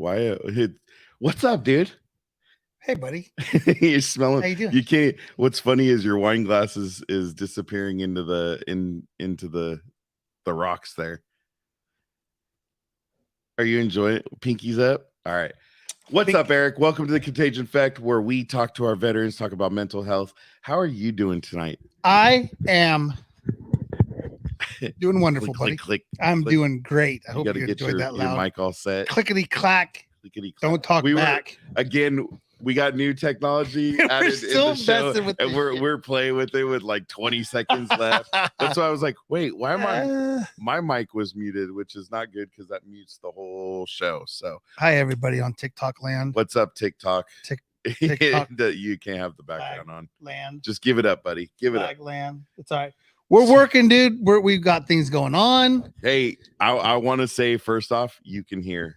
Why? What's up, dude? Hey, buddy. You're smelling. How you doing? You can't. What's funny is your wine glass is disappearing into the rocks there. Are you enjoying it? Pinkies up. All right. What's up, Eric? Welcome to the Contagion Effect, where we talk to our veterans, talk about mental health. How are you doing tonight? I am doing wonderful, Click, buddy. click, I'm click. doing great. I You hope got to you get enjoyed that your loud. mic all set. Clickety clack. Clickety clack. Don't talk back. Again, we got new technology added still in the show, messing with and this we're playing with it with like 20 seconds left. That's why I was like, wait, why am I? My mic was muted, which is not good because that mutes the whole show. So, hi everybody on TikTok land. What's up, TikTok? TikTok You can't have the background on. Land. Just give it up, buddy. Give it up. Land. It's all right. We're working, dude. We've got things going on. Hey, I want to say first off, you can hear.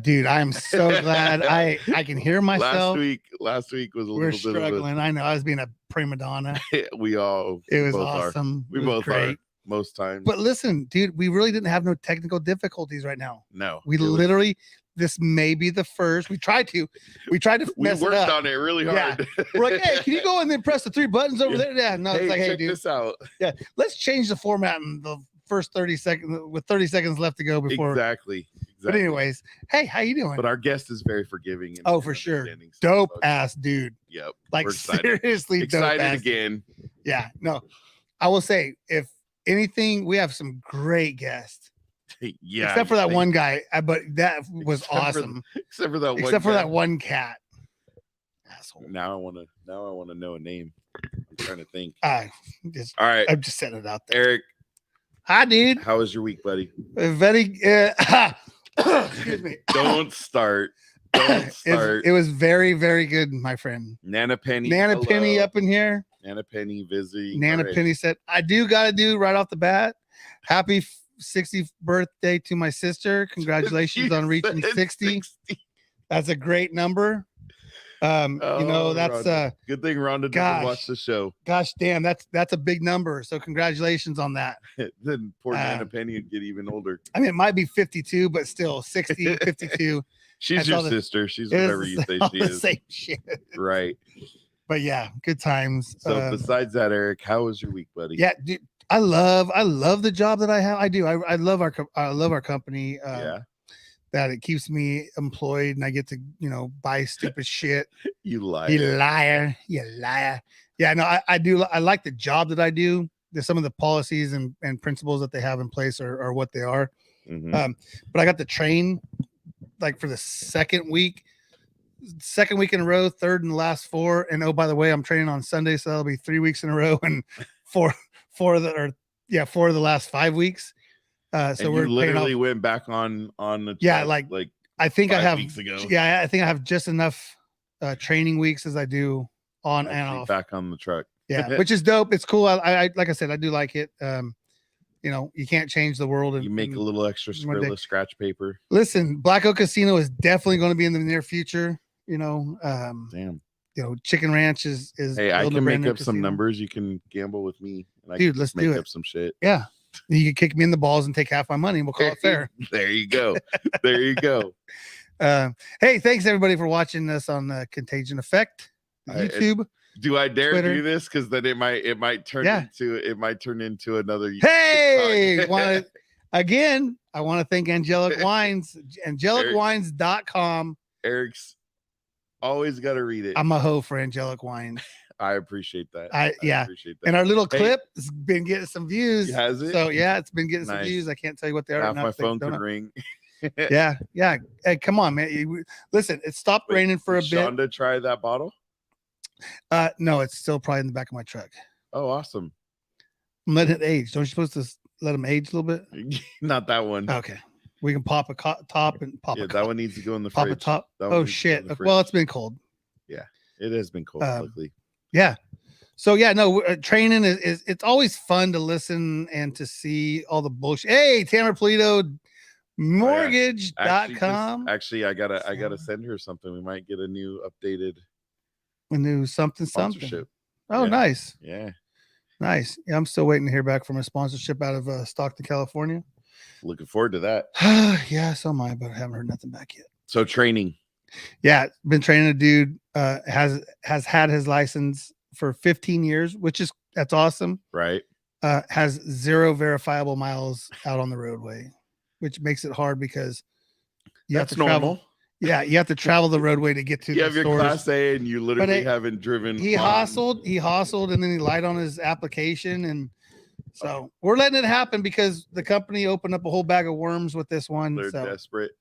Dude, I'm so glad I can hear myself. Last week was we're struggling. I know I was being a prima donna. It was awesome. We both are most times. But listen, dude, we really didn't have no technical difficulties right now. No, this may be the first. We tried to mess we worked it up. on it really hard. Yeah. We're like, hey, can you go and then press the 3 buttons over there? Yeah, no, hey, it's like, hey, check dude, this out. Yeah, let's change the format in the first 30 seconds with 30 seconds left to go before. Exactly. But anyways, hey, how you doing? But our guest is very forgiving. And for sure. Dope ass dude. Yep. Like seriously excited dope ass again. Yeah. No, I will say, if anything, we have some great guests. Yeah. Except for that one guy. But that was awesome. Except for that one cat. Asshole. Now I want to know a name. I'm trying to think. All right. I'm just setting it out there. Eric. Hi, dude. How was your week, buddy? Very excuse me. Don't start. It was very, very good, my friend. Nana Penny up in here. Nana Penny visiting. Nana Penny said, I gotta do right off the bat. Happy 60th birthday to my sister. Congratulations on reaching 60. That's a great number. That's good thing Rhonda doesn't watch the show. Gosh damn, that's a big number. So congratulations on that. Then poor Nana Penny would get even older. I mean, it might be 52, but still 60, 52. She's your sister. She's whatever you say she is. Same shit. Right. But yeah, good times. So besides that, Eric, how was your week, buddy? Yeah, dude, I love the job that I have. I do. I love our company. That it keeps me employed and I get to, buy stupid shit. You liar. You liar. Yeah, no, I do. I like the job that I do. There's some of the policies and principles that they have in place are what they are. Mm-hmm. But I got to train like for the second week in a row, third and the last 4. And oh, by the way, I'm training on Sunday, so that'll be 3 weeks in a row and four of the last 5 weeks. So we're literally went back on the like I think I have weeks ago. Yeah, I think I have just enough training weeks as I do on and off. Back on the truck. Yeah, which is dope. It's cool. I like I said, I do like it. You can't change the world. And you make a little extra Skrilla scratch paper. Listen, Black Oak Casino is definitely going to be in the near future. Damn. Chicken Ranch is. Hey, I can make up some numbers. You can gamble with me. Dude, let's make do up some shit. Yeah. You can kick me in the balls and take half my money and we'll call it fair. There you go. There you go. Hey, thanks everybody for watching us on Contagion Effect, YouTube. Do I dare Twitter. do this? Because then it might turn into another. Hey, I want to thank Angelic Wines, angelicwines.com. Eric's always got to read it. I'm a hoe for Angelic Wines. I appreciate that. I appreciate that. And our little clip has been getting some views. Has it? So yeah, it's been getting some views. I can't tell you what they are. Half my phone could ring. Yeah. Hey, come on, man. Listen, it stopped raining for a bit. Shonda try that bottle? No, it's still probably in the back of my truck. Oh, awesome. I'm letting it age. Don't you supposed to let them age a little bit? Not that one. Okay. We can pop a top and pop a that one needs to go in the pop fridge. A top. Oh shit. Well, it's been cold. Yeah, it has been cold lately. Yeah. So yeah, no, training is it's always fun to listen and to see all the bullshit. Hey, Tamara Pulido mortgage.com. Actually, I gotta send her something. We might get a new updated something. Oh, yeah. Nice. Yeah. Nice. Yeah, I'm still waiting to hear back from a sponsorship out of Stockton, California. Looking forward to that. Yeah, so am I, but I haven't heard nothing back yet. So training. Yeah, been training a dude. Has had his license for 15 years, that's awesome. Right. Has 0 verifiable miles out on the roadway, which makes it hard because you have to travel. Yeah, you have to travel the roadway to get to. You have your Class A, and you literally haven't driven. He hustled, and then he lied on his application, and so we're letting it happen because the company opened up a whole bag of worms with this one. They're desperate.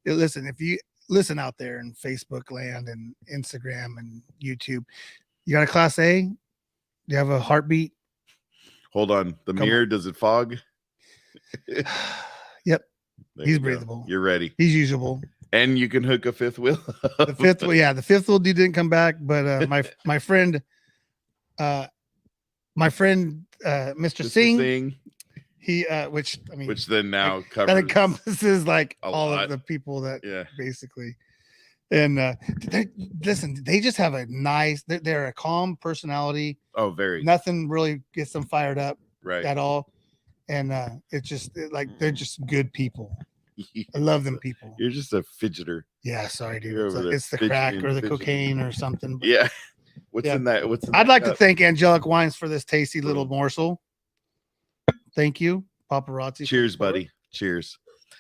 Listen, if you listen out there in Facebook land and Instagram and YouTube, you got a Class A? Do you have a heartbeat? Hold on. The mirror, does it fog? Yep. He's go. breathable. You're ready. He's usable. And you can hook a fifth wheel. The fifth wheel dude didn't come back, but my friend Mr. Singh, he which then now covers that encompasses like all lot. of the people that basically. And they just have a nice, they're a calm personality. Oh, very. Nothing really gets them fired up at all. And it's just they're just good people. I love them people. You're just a fidgeter. Yeah, sorry, dude. It's the crack or the cocaine or something. But yeah. What's in that? I'd like to thank Angelic Wines for this tasty little morsel. Thank you, paparazzi. Cheers, buddy. Cheers.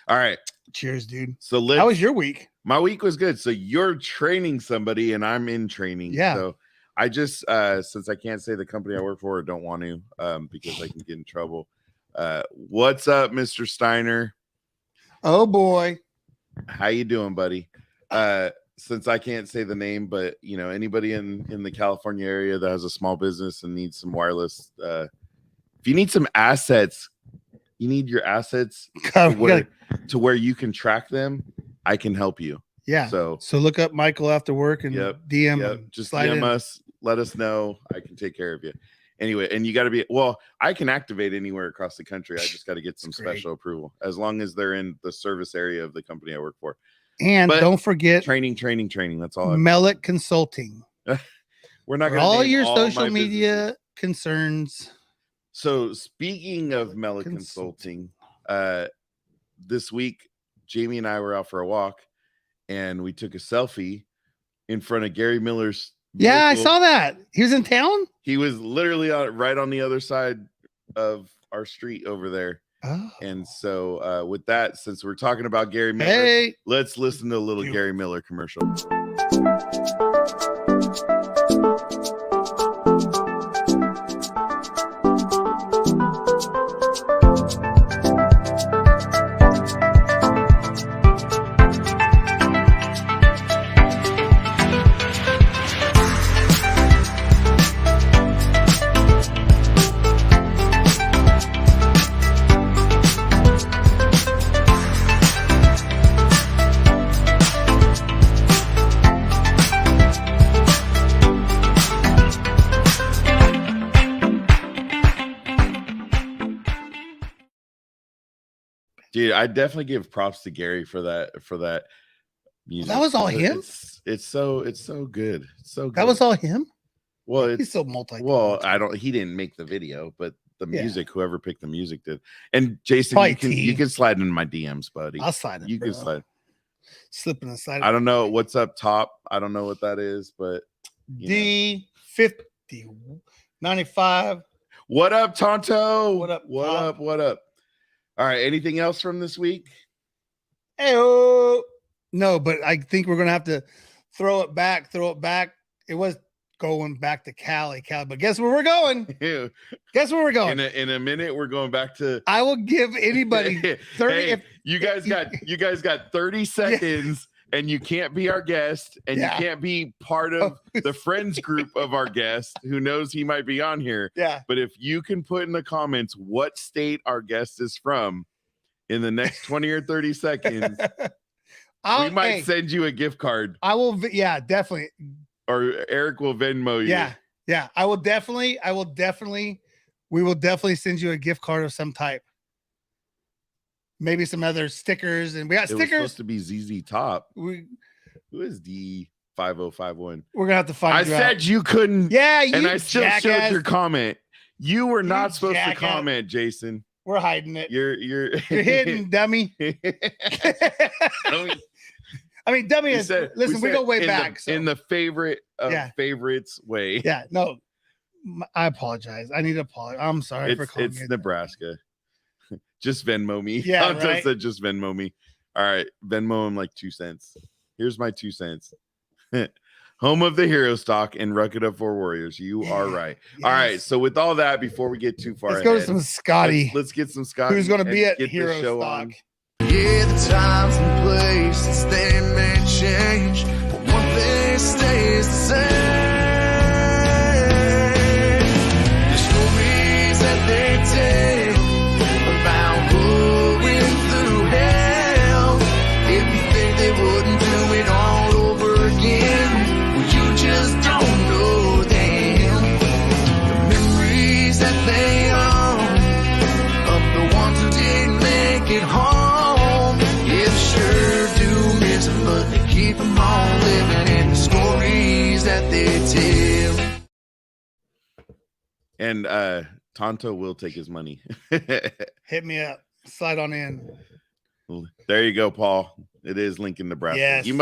All right. Cheers, dude. So how was your week? My week was good. So you're training somebody and I'm in training. Yeah. So I just since I can't say the company I work for, or don't want to because I can get in trouble. What's up, Mr. Steiner? Oh boy. How you doing, buddy? Since I can't say the name, but anybody in the California area that has a small business and needs some wireless, if you need some assets, you need your assets to where you can track them, I can help you. Yeah. So look up Michael after work and DM. Yep. Just DM us. Let us know. I can take care of you. Anyway, and you got to be, I can activate anywhere across the country. I just got to get some special approval as long as they're in the service area of the company I work for. And don't forget training. That's all. Mellick Consulting. We're not going to all your social media concerns. So speaking of Mellick Consulting, this week, Jamie and I were out for a walk and we took a selfie in front of Gary Miller's. Yeah, I saw that. He was in town. He was literally right on the other side of our street over there. Oh. And so with that, since we're talking about Gary Miller, let's listen to a little Gary Miller commercial. Dude, I definitely give props to Gary for that music. That was all him? It's so good. It's so good. That was all him? Well, he's so multi. Well, he didn't make the video, but the music, whoever picked the music did. And Jason, you can slide into my DMs, buddy. I'll slide in. You can slide. Slipping aside. I don't know what's up top. I don't know what that is, but D50 95. What up, Tonto? What up? What up? All right. Anything else from this week? No, but I think we're gonna have to throw it back. It was going back to Cali, but guess where we're going? Guess where we're going? In a minute, we're going back to. I will give anybody 30. Hey, you guys got 30 seconds, and you can't be our guest, and you can't be part of the friends group of our guest who knows he might be on here. Yeah. But if you can put in the comments what state our guest is from in the next 20 or 30 seconds, we might send you a gift card. I will. Yeah, definitely. Or Eric will Venmo you. Yeah. We will definitely send you a gift card of some type. Maybe some other stickers, and we got stickers. Was supposed to be ZZ Top. Who is D5051? We're gonna have to find. I said out. You couldn't. Yeah, you and I still showed your comment. You were not supposed to jackass. Comment, Jason. We're hiding it. You're hidden, dummy. I mean, dummy is. Listen, we go way in back. In the favorite of favorites way. Yeah, no, I apologize. I need to apologize. I'm sorry for calling it's it Nebraska. Just Venmo me. Yeah, Tonto right? said just Venmo me. All right, Venmo him like 2 cents. Here's my 2 cents. Home of the Herostock and Ruck-it Up 4Warriors. You are right. Yes. All right. So with all that, before we get too far, let's go to some Scotty. Let's get some Scotty. Who's going to be at Herostock? Yeah, the times and places they may change, but one thing stays the same. The stories that they tell about going through hell. If you think they wouldn't do it all over again, well, you just don't know them. The memories that they own of the ones who didn't make it home, yeah, sure do miss them, but they keep them all living in the stories that they tell. And Tonto will take his money. Hit me up. Slide on in. There you go, Paul. It is Lincoln, Nebraska. Yes. You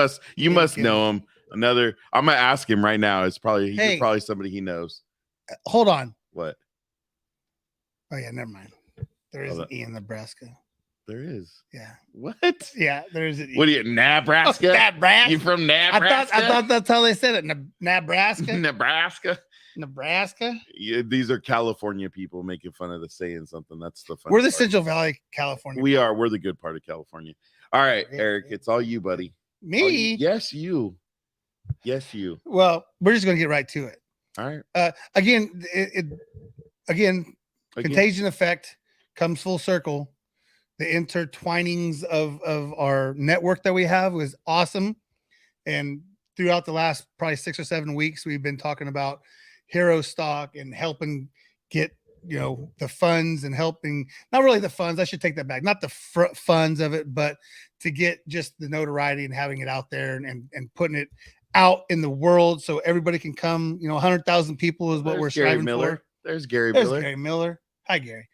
must know him. I'm gonna ask him right now. It's probably Hey. probably somebody he knows. Hold on. What? Oh yeah, never mind. There is an E in Nebraska. There is. Yeah. What? Yeah, there is an E. What are you, Nebraska? Oh, Nebraska. You from Nebraska? I thought that's how they said it. Nebraska. Nebraska. Nebraska. Yeah, these are California people making fun of the saying something. That's the fun. We're the Central Valley, California. We are. We're the good part of California. All right, Yeah. Eric, it's all you, buddy. Me? All you. Yes, you. Yes, you. Well, we're just gonna get right to it. All right. Again, contagion effect comes full circle. The intertwinings of our network that we have was awesome. And throughout the last probably 6 or 7 weeks, we've been talking about Herostock and helping get, the funds and helping, not really the funds. I should take that back. Not the funds of it, but to get just the notoriety and having it out there and putting it out in the world so everybody can come. 100,000 people is what we're striving for. There's Gary Miller. Gary Miller. Hi, Gary.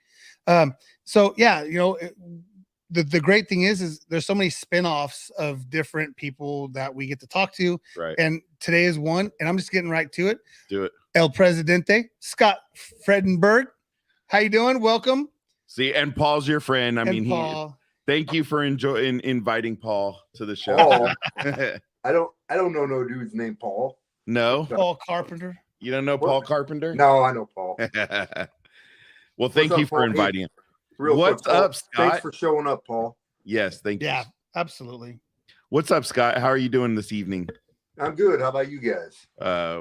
So yeah, the great thing is there's so many spinoffs of different people that we get to talk to. Right. And today is one, and I'm just getting right to it. Do it. El Presidente, Scott Fredenburg. How you doing? Welcome. See, and Paul's your friend. Paul. Thank you for inviting Paul to the show. Paul. I don't know no dude's named Paul. No. Paul Carpenter. You don't know Paul Carpenter? No, I know Paul. Well, thank you for inviting him. What's up, Scott? Thanks for showing up, Paul. Yes, thank you. Yeah, absolutely. What's up, Scott? How are you doing this evening? I'm good. How about you guys?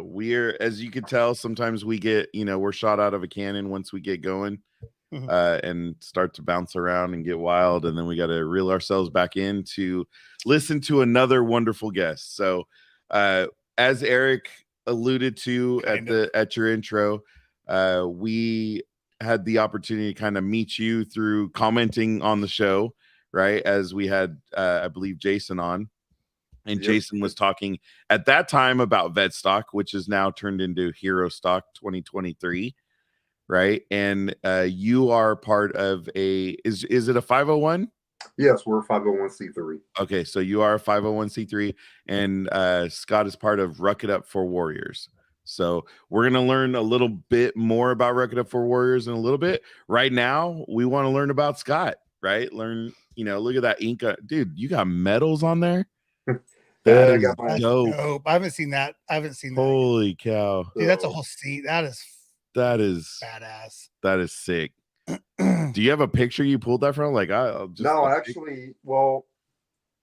We're, as you can tell, sometimes we get, we're shot out of a cannon once we get going, and start to bounce around and get wild, and then we got to reel ourselves back in to listen to another wonderful guest. So, as Eric alluded to at your intro, we had the opportunity to kind of meet you through commenting on the show, right? As we had, I believe, Jason on, and Yep. Jason was talking at that time about Vetstock, which is now turned into Herostock 2023, right? And you are part of is it a 501? Yes, we're a 501c3. Okay, so you are a 501c3, and Scott is part of Ruck-it Up 4Warriors. So we're going to learn a little bit more about Ruck-it Up 4Warriors in a little bit. Right now, we want to learn about Scott, right? Look at that ink. Dude, you got medals on there? That is dope. I haven't seen that. Holy cow. Dude, that's a whole seat. That is badass. That is sick. Do you have a picture you pulled that from? No, actually,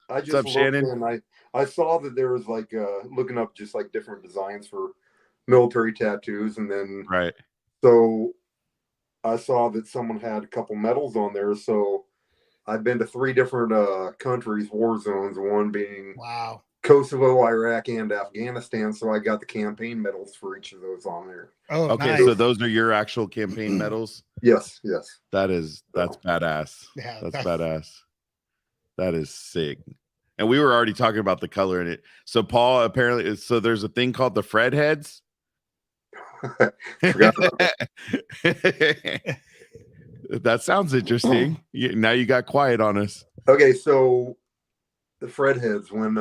I just up, looked Shannon? and I saw that there was looking up just different designs for military tattoos, and then so I saw that someone had a couple medals on there. So I've been to 3 different countries, war zones, one being Kosovo, Iraq, and Afghanistan. So I got the campaign medals for each of those on there. Oh, okay, nice. so those are your actual campaign medals? Yes. That's badass. Yeah, that's badass. That is sick. And we were already talking about the color in it. So Paul, apparently, so there's a thing called the Fred heads. Forgot about that. That sounds interesting. Now you got quiet on us. Okay, so the Fred heads when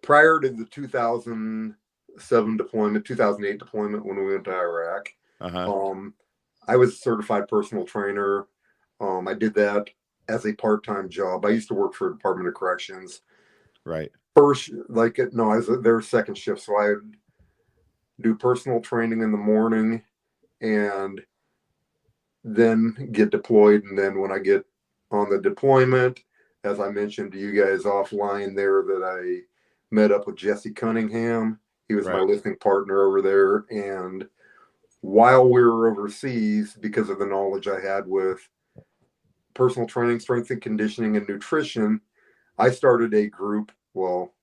prior to the 2007 deployment, 2008 deployment when we went to Iraq. I was a certified personal trainer. I did that as a part-time job. I used to work for the Department of Corrections. Right. First, like I was their second shift, so I would do personal training in the morning and then get deployed. And then when I get on the deployment, as I mentioned to you guys offline there, that I met up with Jesse Cunningham. He was my lifting partner over there. And while we were overseas, because of the knowledge I had with personal training, strength and conditioning, and nutrition, I started a group. Well,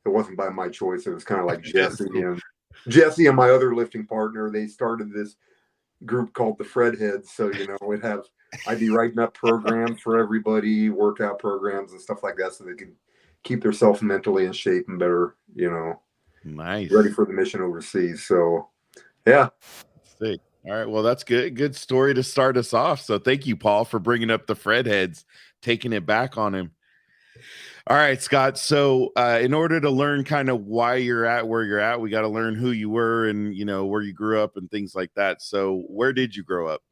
it wasn't by my choice. It was kind of like Jesse and my other lifting partner. They started this group called the Fred Heads. So, I'd be writing up programs for everybody, workout programs and stuff like that, so they can keep themselves mentally in shape and better, nice, ready for the mission overseas. So, yeah. Sick. All right. Well, that's good. Good story to start us off. So thank you, Paul, for bringing up the Fred heads, taking it back on him. All right, Scott. So in order to learn kind of why you're at where you're at, we got to learn who you were and, where you grew up and things like that. So where did you grow up?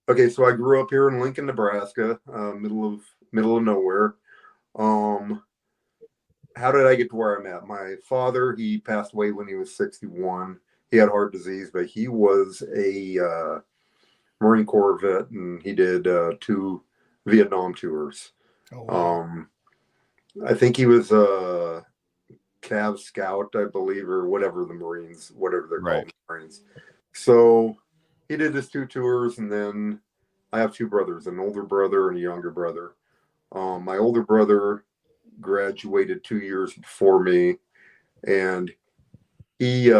Okay. So I grew up here in Lincoln, Nebraska, middle of nowhere. How did I get to where I'm at? My father, he passed away when he was 61. He had heart disease, but he was a Marine Corps vet, and he did 2 Vietnam tours. Oh, wow. I think he was a Cav Scout, I believe, or whatever whatever they're called, Marines. So he did his 2 tours, and then I have 2 brothers, an older brother and a younger brother. My older brother graduated 2 years before me, and he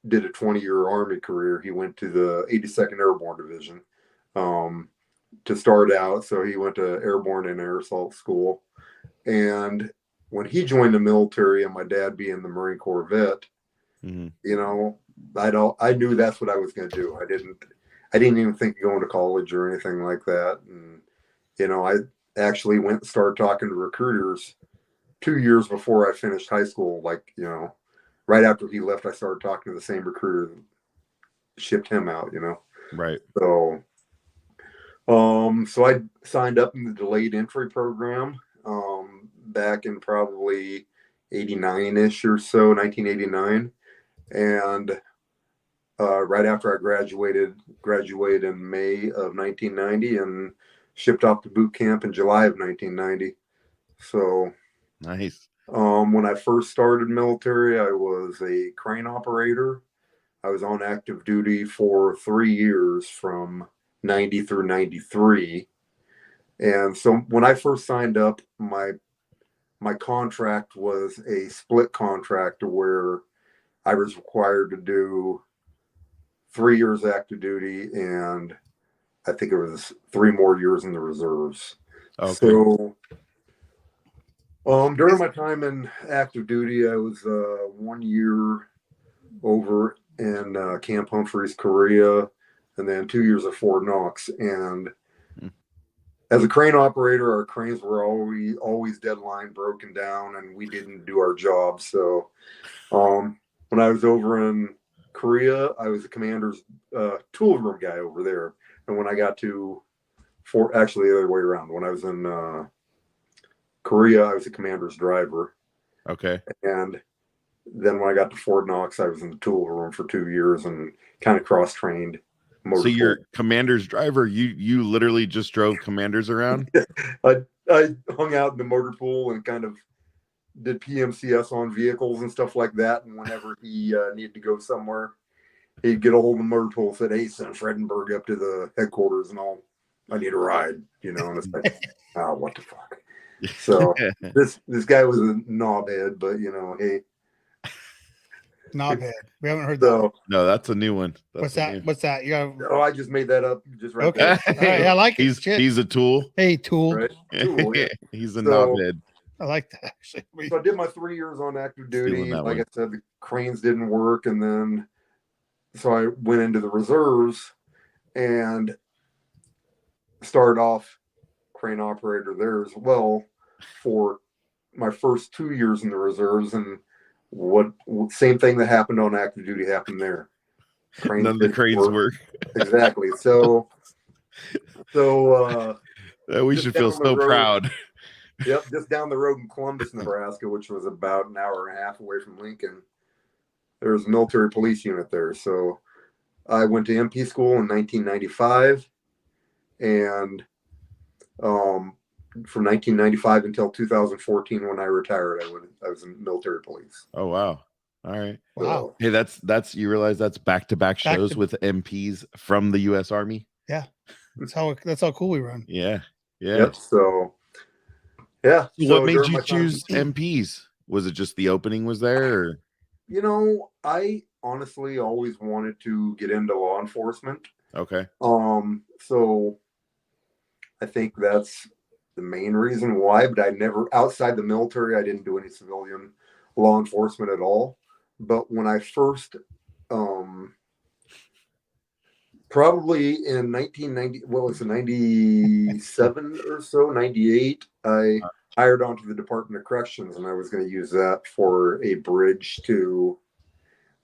did a 20-year Army career. He went to the 82nd Airborne Division to start out. So he went to Airborne and Air Assault School. And when he joined the military, and my dad being the Marine Corps vet, I knew that's what I was going to do. I didn't even think of going to college or anything like that. And, I actually went and started talking to recruiters 2 years before I finished high school. Like, right after he left, I started talking to the same recruiter that shipped him out, Right. So, so I signed up in the delayed entry program, back in probably 89-ish or so, 1989. And, right after I graduated in May of 1990 and shipped off to boot camp in July of 1990. So nice. When I first started military, I was a crane operator. I was on active duty for 3 years from 90 through 93. And so when I first signed up, my contract was a split contract where I was required to do 3 years active duty, and I think it was 3 more years in the reserves. Okay. So during my time in active duty, I was 1 year over in Camp Humphreys, Korea, and then 2 years at Fort Knox. And as a crane operator, our cranes were always deadline broken down, and we didn't do our job. So when I was over in Korea, I was the commander's tool room guy over there. And when I got to actually the other way around, when I was in Korea, I was the commander's driver. Okay. And then when I got to Fort Knox, I was in the tool room for 2 years and kind of cross-trained. So you're commander's driver. You literally just drove commanders around? I hung out in the motor pool and kind of did PMCS on vehicles and stuff like that. And whenever he needed to go somewhere, he'd get a hold of the motor pool and said, "Hey, send Fredenburg up to the headquarters and I need a ride," and it's like, oh, what the fuck. So this guy was a knobhead, but hey. Knobhead. We haven't heard that. No, that's a new one. What's that? What's that? You got? Oh, I just made that up. Just right okay. All right, I like it. He's a tool. Hey, tool. Right? Tool, yeah. He's a knobhead. I like that actually. So I did my 3 years on active duty. Like I said, the cranes didn't work, and then so I went into the reserves and started off crane operator there as well for my first 2 years in the reserves, and what same thing that happened on active duty happened there. None of the cranes work. Exactly. So we should feel so proud. Yep, just down the road in Columbus, Nebraska, which was about an hour and a half away from Lincoln, there was a military police unit there. So I went to MP school in 1995, and from 1995 until 2014, when I retired, I was in military police. Oh wow! All right. Wow. Hey, that's you realize that's back-to-back shows with MPs from the U.S. Army. Yeah, that's how cool we run. Yeah. Yep. So yeah. What made you choose MPs? Was it just the opening was there? Or? You know, I honestly always wanted to get into law enforcement. Okay. So I think that's the main reason why, but I never, outside the military, I didn't do any civilian law enforcement at all. But when I first, probably in 1990, what was it, 97 or so, 98, I hired onto the Department of Corrections, and I was going to use that for a bridge to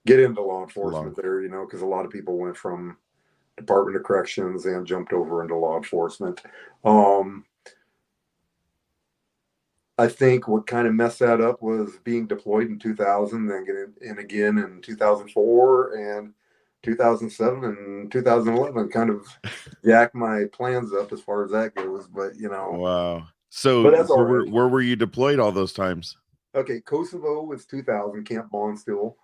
get into law enforcement there, you know, because a lot of people went from Department of Corrections and jumped over into law enforcement. I think what kind of messed that up was being deployed in 2000, then getting in again in 2004 and 2007 and 2011, kind of jacked my plans up as far as that goes. But you know, wow. So where were you deployed all those times? Okay, Kosovo was 2000, Camp Bondsteel.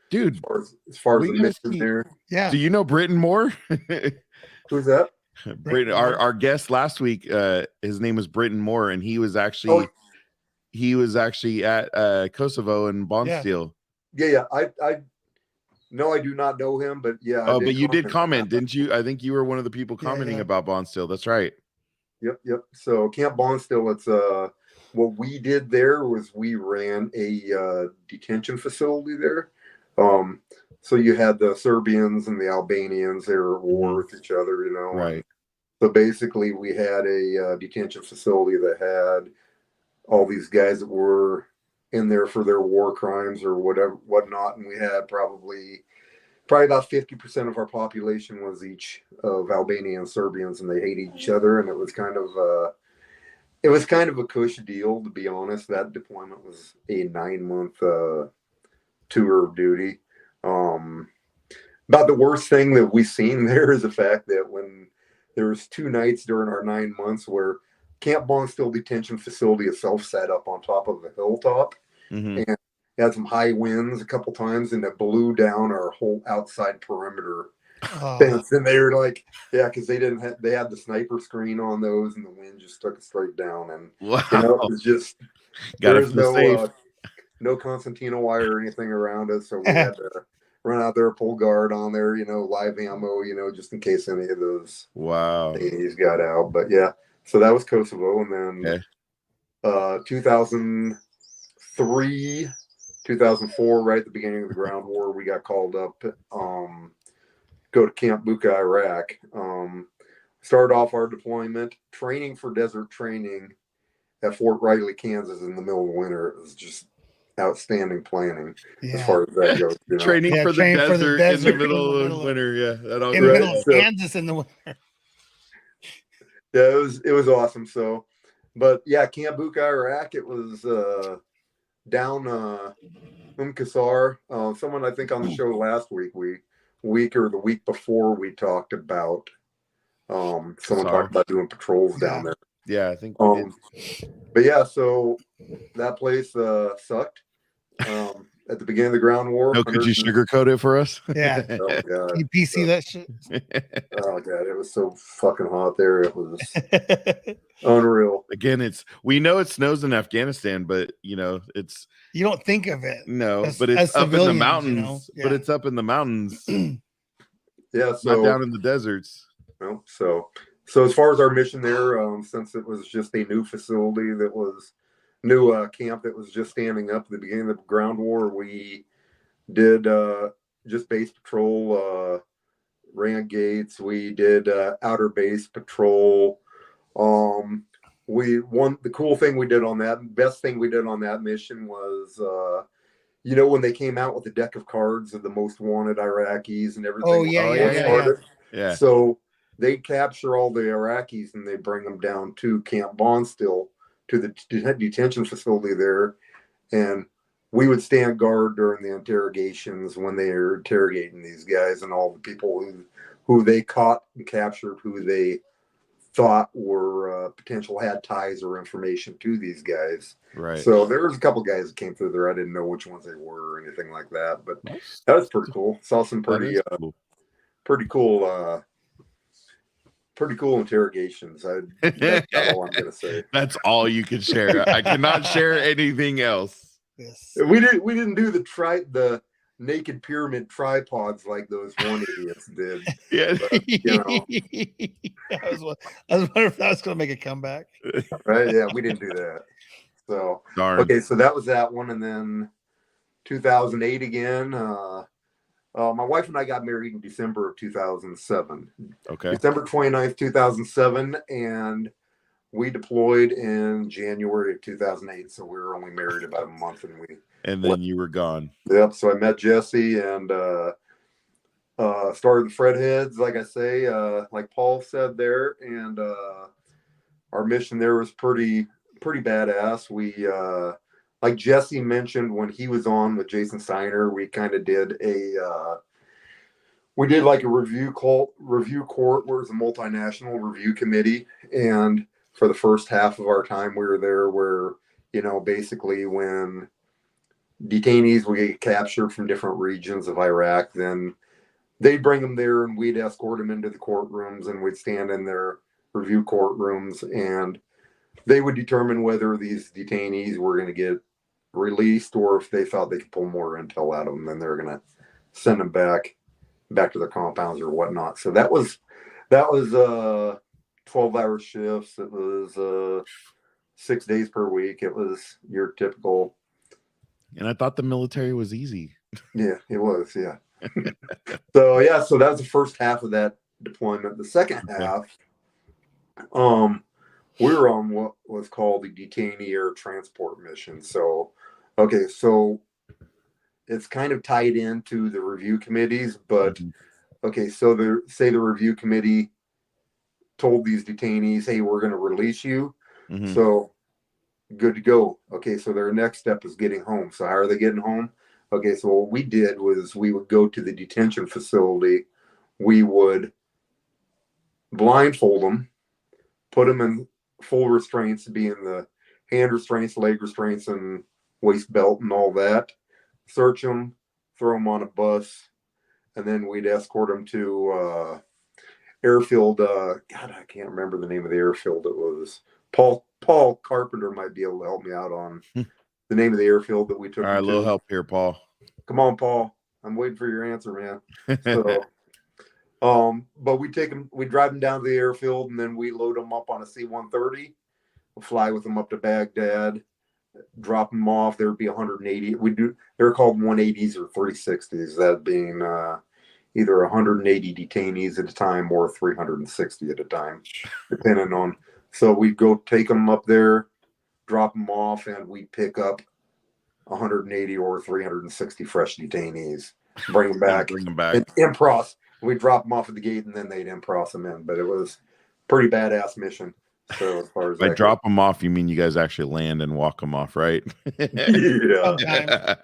Dude, as far as the mission there. Yeah. Do you know Britton Moore? Who's that? Britton, our guest last week, his name was Britton Moore, and he was actually at Kosovo and Bondsteel. Yeah. I do not know him, but yeah. Oh, but you did comment, didn't you? I think you were one of the people commenting about Bondsteel. That's right. Yep. So Camp Bondsteel, it's what we did there was we ran a detention facility there. So you had the Serbians and the Albanians, they were at war with each other, you know. Right. So basically we had a detention facility that had all these guys that were in there for their war crimes or whatnot. And we had probably about 50% of our population was each of Albanian and Serbians, and they hated each other. And it was kind of a cush deal, to be honest. That deployment was a 9-month tour of duty. About the worst thing that we've seen there is the fact that when there was 2 nights during our 9 months where Camp Bondsteel detention facility itself sat up on top of a hilltop, and had some high winds a couple times, and it blew down our whole outside perimeter fence. And they were like, because they had the sniper screen on those, and the wind just took it straight down. And you know, it was just there's no Constantino wire or anything around us, so we had to run out there, pull guard on there, you know, live ammo, you know, just in case any of those things got out. But yeah, so that was Kosovo, and then 2003, 2004, right at the beginning of the ground war, we got called up, go to Camp Bucca, Iraq. Started off our deployment, training for desert training at Fort Riley, Kansas in the middle of winter. It was just outstanding planning as far as that goes. You know? Training for the desert in the middle of winter. Yeah, in the middle of Kansas in the winter. Yeah, it was awesome. So, but yeah, Camp Bucca, Iraq. It was down Qasar. Someone I think on the show last week, the week before, we talked about someone talked about doing patrols down there. Yeah, I think we did. But yeah, so that place sucked. At the beginning of the ground war. No, could you sugarcoat it for us? Yeah. Oh god. You PC that shit. Oh god, it was so fucking hot there. It was unreal. Again, we know it snows in Afghanistan, but you know, you don't think of it. No, but it's up in the mountains. You know? But it's up in the mountains. Yeah, so not down in the deserts. No, so as far as our mission there, since it was just a new facility that was new camp that was just standing up at the beginning of the ground war, we did just base patrol, ran gates. We did outer base patrol. the cool thing we did on that, best thing we did on that mission was, when they came out with the deck of cards of the most wanted Iraqis and everything. Oh yeah. So they capture all the Iraqis and they bring them down to Camp Bondstill, to the detention facility there, and we would stand guard during the interrogations when they were interrogating these guys and all the people who they caught and captured, who they thought were potential had ties or information to these guys. Right. So there was a couple guys that came through there. I didn't know which ones they were or anything like that, but that was pretty cool. Saw some pretty cool interrogations. That's all I'm gonna say. That's all you can share. I cannot share anything else. Yes. We didn't do the naked pyramid tripods like those one idiots did. Yeah. But, I was wondering if that was going to make a comeback. Right? Yeah, we didn't do that. So Darn. okay, so that was that one, and then 2008 again. My wife and I got married in December of 2007. Okay. December 29th, 2007, and we deployed in January of 2008. So we were only married about a month, and then you were gone. Yep. So I met Jesse and started the Fred Heads, like I say, like Paul said there, and our mission there was pretty badass. We like Jesse mentioned when he was on with Jason Steiner, we kind of did a like a review court where it's a multinational review committee, and for the first half of our time we were there, where basically when detainees would get captured from different regions of Iraq, then they'd bring them there and we'd escort them into the courtrooms, and we'd stand in their review courtrooms, and they would determine whether these detainees were going to get released, or if they thought they could pull more intel out of them, then they're going to send them back to their compounds or whatnot. So that was 12-hour shifts. It was 6 days per week. It was your typical. And I thought the military was easy. Yeah, it was. Yeah. So that was the first half of that deployment. The second half, we were on what was called the detainee air transport mission. So it's kind of tied into the review committees, but so the review committee told these detainees, hey, we're going to release you. Mm-hmm. So good to go. Okay, so their next step is getting home. So how are they getting home? Okay, so what we did was we would go to the detention facility. We would blindfold them, put them in full restraints, being the hand restraints, leg restraints, and waist belt and all that. Search them, throw them on a bus, and then we'd escort them to airfield. God, I can't remember the name of the airfield. It was Paul Carpenter might be able to help me out on the name of the airfield that we took. All right, a little help here, Paul. Come on, Paul. I'm waiting for your answer, man. So, but we drive them down to the airfield, and then we load them up on a C-130. We'll fly with them up to Baghdad, drop them off. There would be 180. They're called 180s or 360s. That being either 180 detainees at a time or 360 at a time, depending on. So we go take them up there, drop them off, and we pick up 180 or 360 fresh detainees, bring them back, and impress. We drop them off at the gate, and then they'd impress them in. But it was a pretty badass mission. So as far as by drop them off, you mean you guys actually land and walk them off, right? Yeah.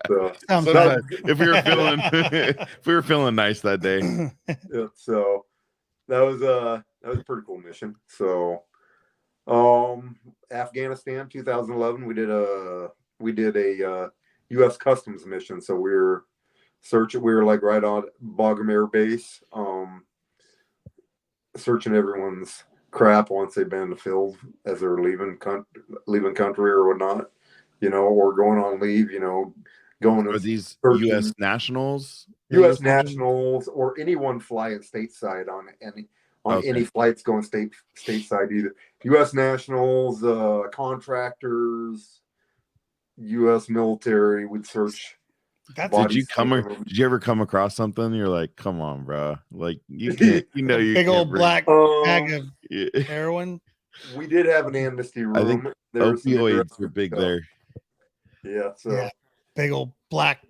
So if we were feeling nice that day. Yeah, so that was a pretty cool mission. So Afghanistan 2011, we did a U.S. Customs mission. So we were like right on Bagram Air Base, searching everyone's crap once they've been in the field as they're leaving country or whatnot, or going on leave, going to these searching. U.S. nationals, or anyone flying stateside on any flights going stateside, either U.S. nationals, contractors, U.S. military would search. Did you ever come across something you're like, come on, bro, like you can't, you big old black bag of heroin? we did have an amnesty room. I think opioids were big there. Yeah, so Yeah. Big old black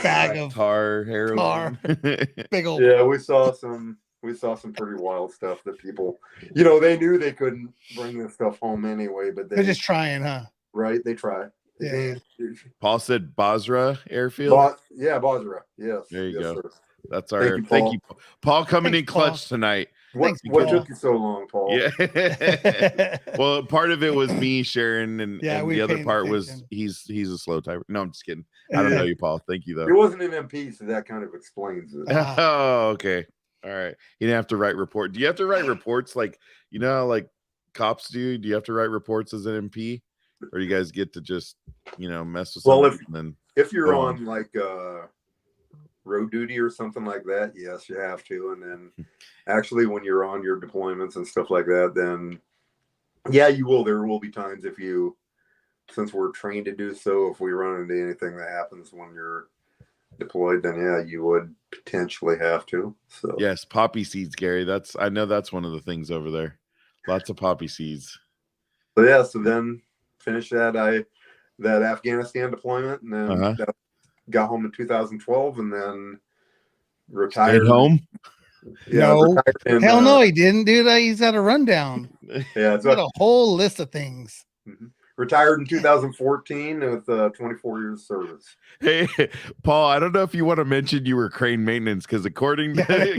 bag of tar, heroin. big old. Yeah, we saw some pretty wild stuff that people, you know, they knew they couldn't bring this stuff home anyway, but They're just trying, huh? right, they try. Yeah. Paul said Basra airfield. Yeah, Basra. Yes. There you go. Sir. That's our thank you, Paul, coming in clutch tonight. What took you so long, Paul? Yeah. Well, part of it was me sharing, and the other part was he's a slow typer. No, I'm just kidding. I don't know you, Paul. Thank you though. It wasn't an MP, so that kind of explains it. Oh, okay. All right. You didn't have to write report. Do you have to write reports like like cops do? Do you have to write reports as an MP, or do you guys get to just mess with? Well, if you're on like road duty or something like that, yes, you have to. And then actually when you're on your deployments and stuff like that, then yeah, you will. There will be times since we're trained to do so, if we run into anything that happens when you're deployed, then yeah, you would potentially have to. So yes, poppy seeds, Gary. I know that's one of the things over there. Lots of poppy seeds. So yeah, so then finished that Afghanistan deployment, and then got home in 2012, and then retired. Stayed home? Yeah, no, hell no, he didn't, dude. He's got a rundown. Yeah, it's got a whole list of things. Mm-hmm. Retired in 2014 with 24 years service. Hey, Paul, I don't know if you want to mention you were crane maintenance, because according to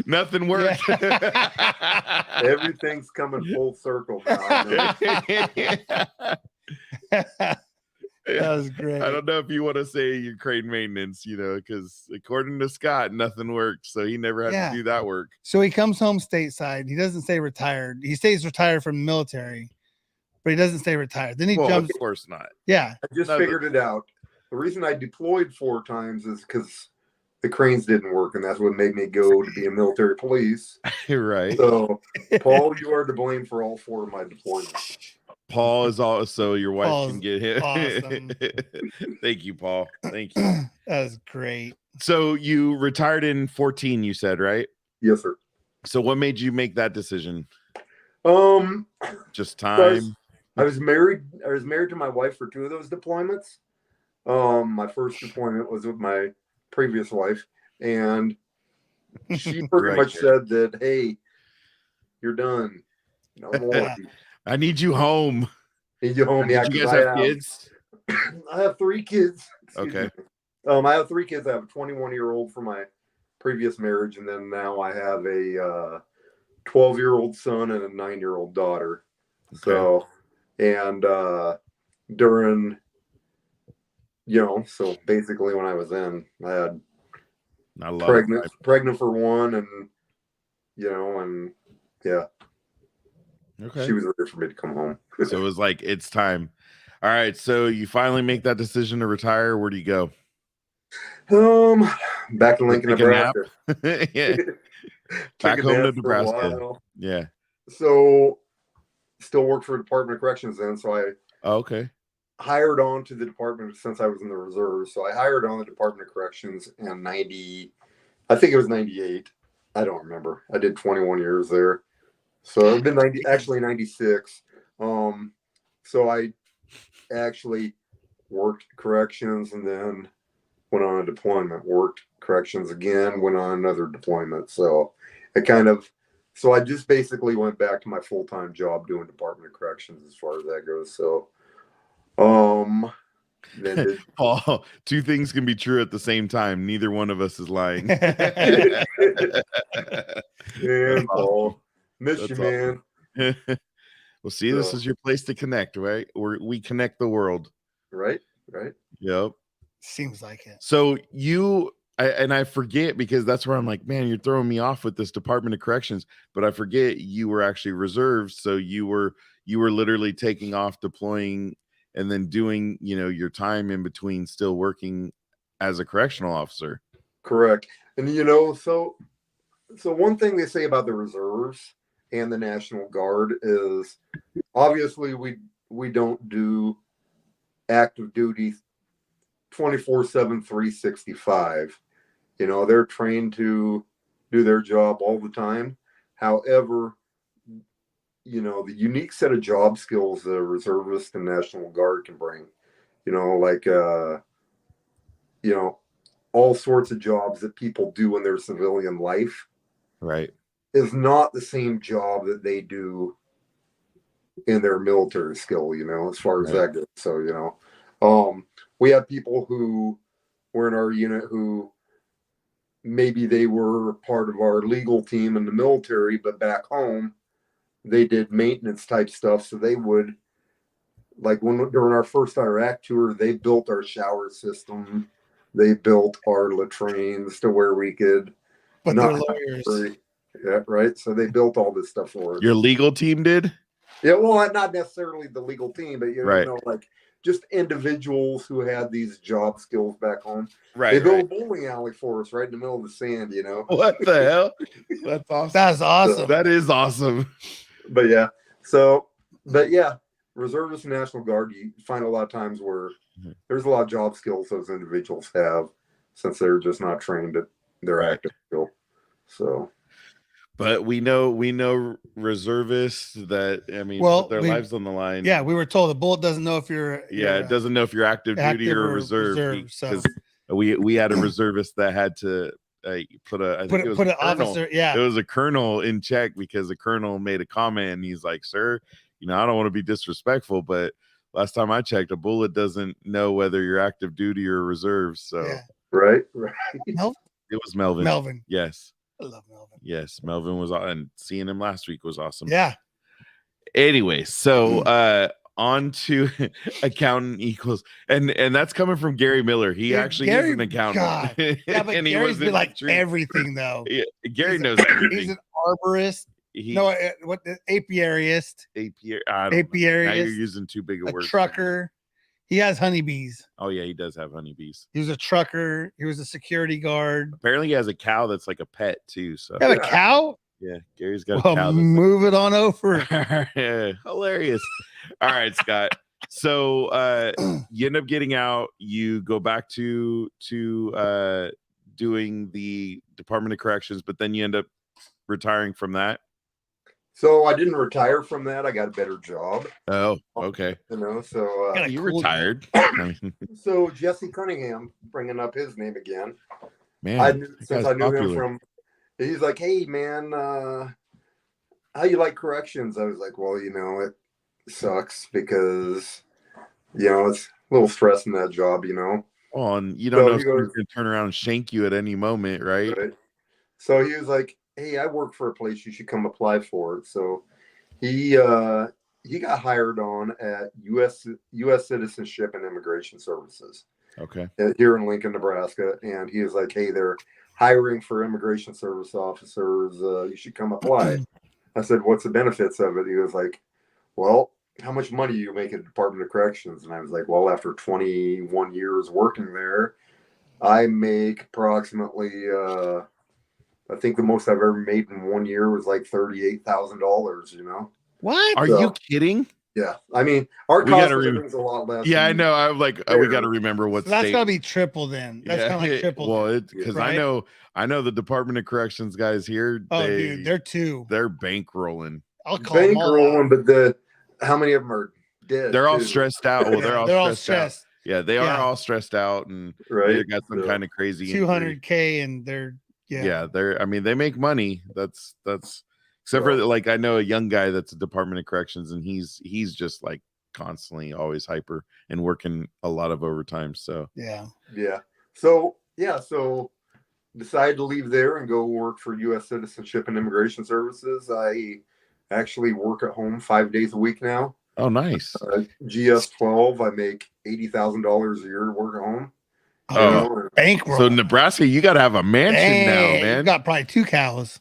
nothing worked. Yeah. Everything's coming full circle now. That was great. I don't know if you want to say you're crane maintenance, because according to Scott, nothing worked. So he never had to do that work. So he comes home stateside. He doesn't say retired. He stays retired from the military, but he doesn't stay retired. Then he jumps. Of course not. Yeah. I just figured it out. The reason I deployed 4 times is because the cranes didn't work, and that's what made me go to be a military police. Right. So, Paul, you are to blame for all 4 of my deployments. Paul is also your wife. Paul's can get him. Awesome. Thank you, Paul. Thank you. That was great. So you retired in 2014, you said, right? Yes, sir. So what made you make that decision? Just time. I was married to my wife for 2 of those deployments. My first deployment was with my previous wife, and she pretty much said that, hey, you're done. No more. I need you home. Need you home. Yeah, you guys have kids? I have 3 kids. Okay. I have 3 kids. I have a 21-year-old from my previous marriage, and then now I have a 12-year-old son and a 9-year-old daughter. Okay. So, and during, so basically when I was in, I had pregnant for one, and and yeah. Okay. She was ready for me to come home. So it was like, it's time. All right. So you finally make that decision to retire. Where do you go? Back in Lincoln, Nebraska. Yeah. Back home to Nebraska. Yeah. So still worked for the Department of Corrections then. So okay. Hired on to the department since I was in the reserves. So I hired on the Department of Corrections in I think it was 98. I don't remember. I did 21 years there. So it's been 96. So I actually worked corrections and then went on a deployment, worked corrections again, went on another deployment. So I just basically went back to my full-time job doing Department of Corrections as far as that goes. So, Paul, 2 things can be true at the same time. Neither one of us is lying. Yeah, Paul. Miss you, man. Well, see, this is your place to connect, right? We connect the world. Right. Yep. Seems like it. So I forget, because that's where I'm like, man, you're throwing me off with this Department of Corrections, but I forget you were actually reserved. So you were literally taking off, deploying, and then doing, your time in between, still working as a correctional officer. Correct. And, so one thing they say about the reserves and the National Guard is obviously we don't do active duty 24/7, 365. They're trained to do their job all the time. However, you know, the unique set of job skills the reservist and National Guard can bring. You know, like you know, all sorts of jobs that people do in their civilian life. Right. Is not the same job that they do in their military skill, you know, as far as that goes. So, you know, we have people who were in our unit who maybe they were part of our legal team in the military, but back home they did maintenance type stuff. So they would, like, when during our first Iraq tour, they built our shower system, they built our latrines to where we could. But they're lawyers. Yeah, right. So they built all this stuff for us. Your legal team did? Yeah, well, not necessarily the legal team, but you Right. know, like just individuals who had these job skills back home. Right. They built a bowling alley for us right in the middle of the sand, you know. What the hell? That's awesome. That's awesome. That is awesome. But yeah, so, but yeah, reservists and National Guard, you find a lot of times where there's a lot of job skills those individuals have since they're just not trained at their active skill. So. But we know reservists that, I mean, put their lives on the line. Yeah, we were told the bullet doesn't know if you're. It doesn't know if you're active duty or reserve. Because we had a reservist that had to put an officer. Yeah, it was a colonel in check because the colonel made a comment and he's like, "Sir, you know, I don't want to be disrespectful, but last time I checked, a bullet doesn't know whether you're active duty or reserve." So right. Melvin? It was Melvin. Melvin. Yes. I love Melvin. Yes, Melvin was, and seeing him last week was awesome. Yeah. Anyway, so on to accountant equals, and that's coming from Gary Miller. He actually is an accountant. God. Yeah, but Gary's been like everything though. Yeah, Gary knows everything. He's an arborist. What apiarist? Apiarist. Now you're using too big a word. Trucker. He has honeybees. Oh yeah, he does have honeybees. He was a trucker. He was a security guard. Apparently, he has a cow that's like a pet too. So you have a cow? Yeah, Gary's got a cow. Move it on over. Yeah, hilarious. All right, Scott. So you end up getting out. You go back to doing the Department of Corrections, but then you end up retiring from that. So I didn't retire from that. I got a better job. Oh, okay. You know, so you retired. So Jesse Cunningham, bringing up his name again. Man, since I knew him from, he's like, "Hey man, how you like corrections?" I was like, "Well, you know, it sucks because, you know, it's a little stress in that job, you know." Oh, and you don't know if someone's going to turn around and shank you at any moment, right? So he was like, "Hey, I work for a place. You should come apply for it." So he got hired on at U.S. Citizenship and Immigration Services. Okay. Here in Lincoln, Nebraska, and he was like, "Hey, they're hiring for immigration service officers. You should come apply." I said, "What's the benefits of it?" He was like, "Well, how much money do you make at the Department of Corrections?" And I was like, "Well, after 21 years working there, I make approximately." I think the most I've ever made in 1 year was like $38,000, you know? What? Are you kidding? Yeah. I mean, our cost of living is a lot less. Yeah, I know. I'm like, we got to remember what that's got to be triple then. That's kind of like triple. Well, because right? I know the Department of Corrections guys here. Oh, dude, they're bankrolling. I'll call them bankrolling, but how many of them are dead? They're all stressed out. Well, they're all stressed. Yeah, they are all stressed out, and they got some kind of crazy $200K, and they're they're. I mean, they make money. That's except for like I know a young guy that's a Department of Corrections, and he's just like constantly always hyper and working a lot of overtime. So yeah. So decided to leave there and go work for U.S. Citizenship and Immigration Services. I actually work at home 5 days a week now. Oh, nice. GS-12. I make $80,000 a year to work at home. Oh, bankroll. So Nebraska, you got to have a mansion now, man. You got probably 2 cows.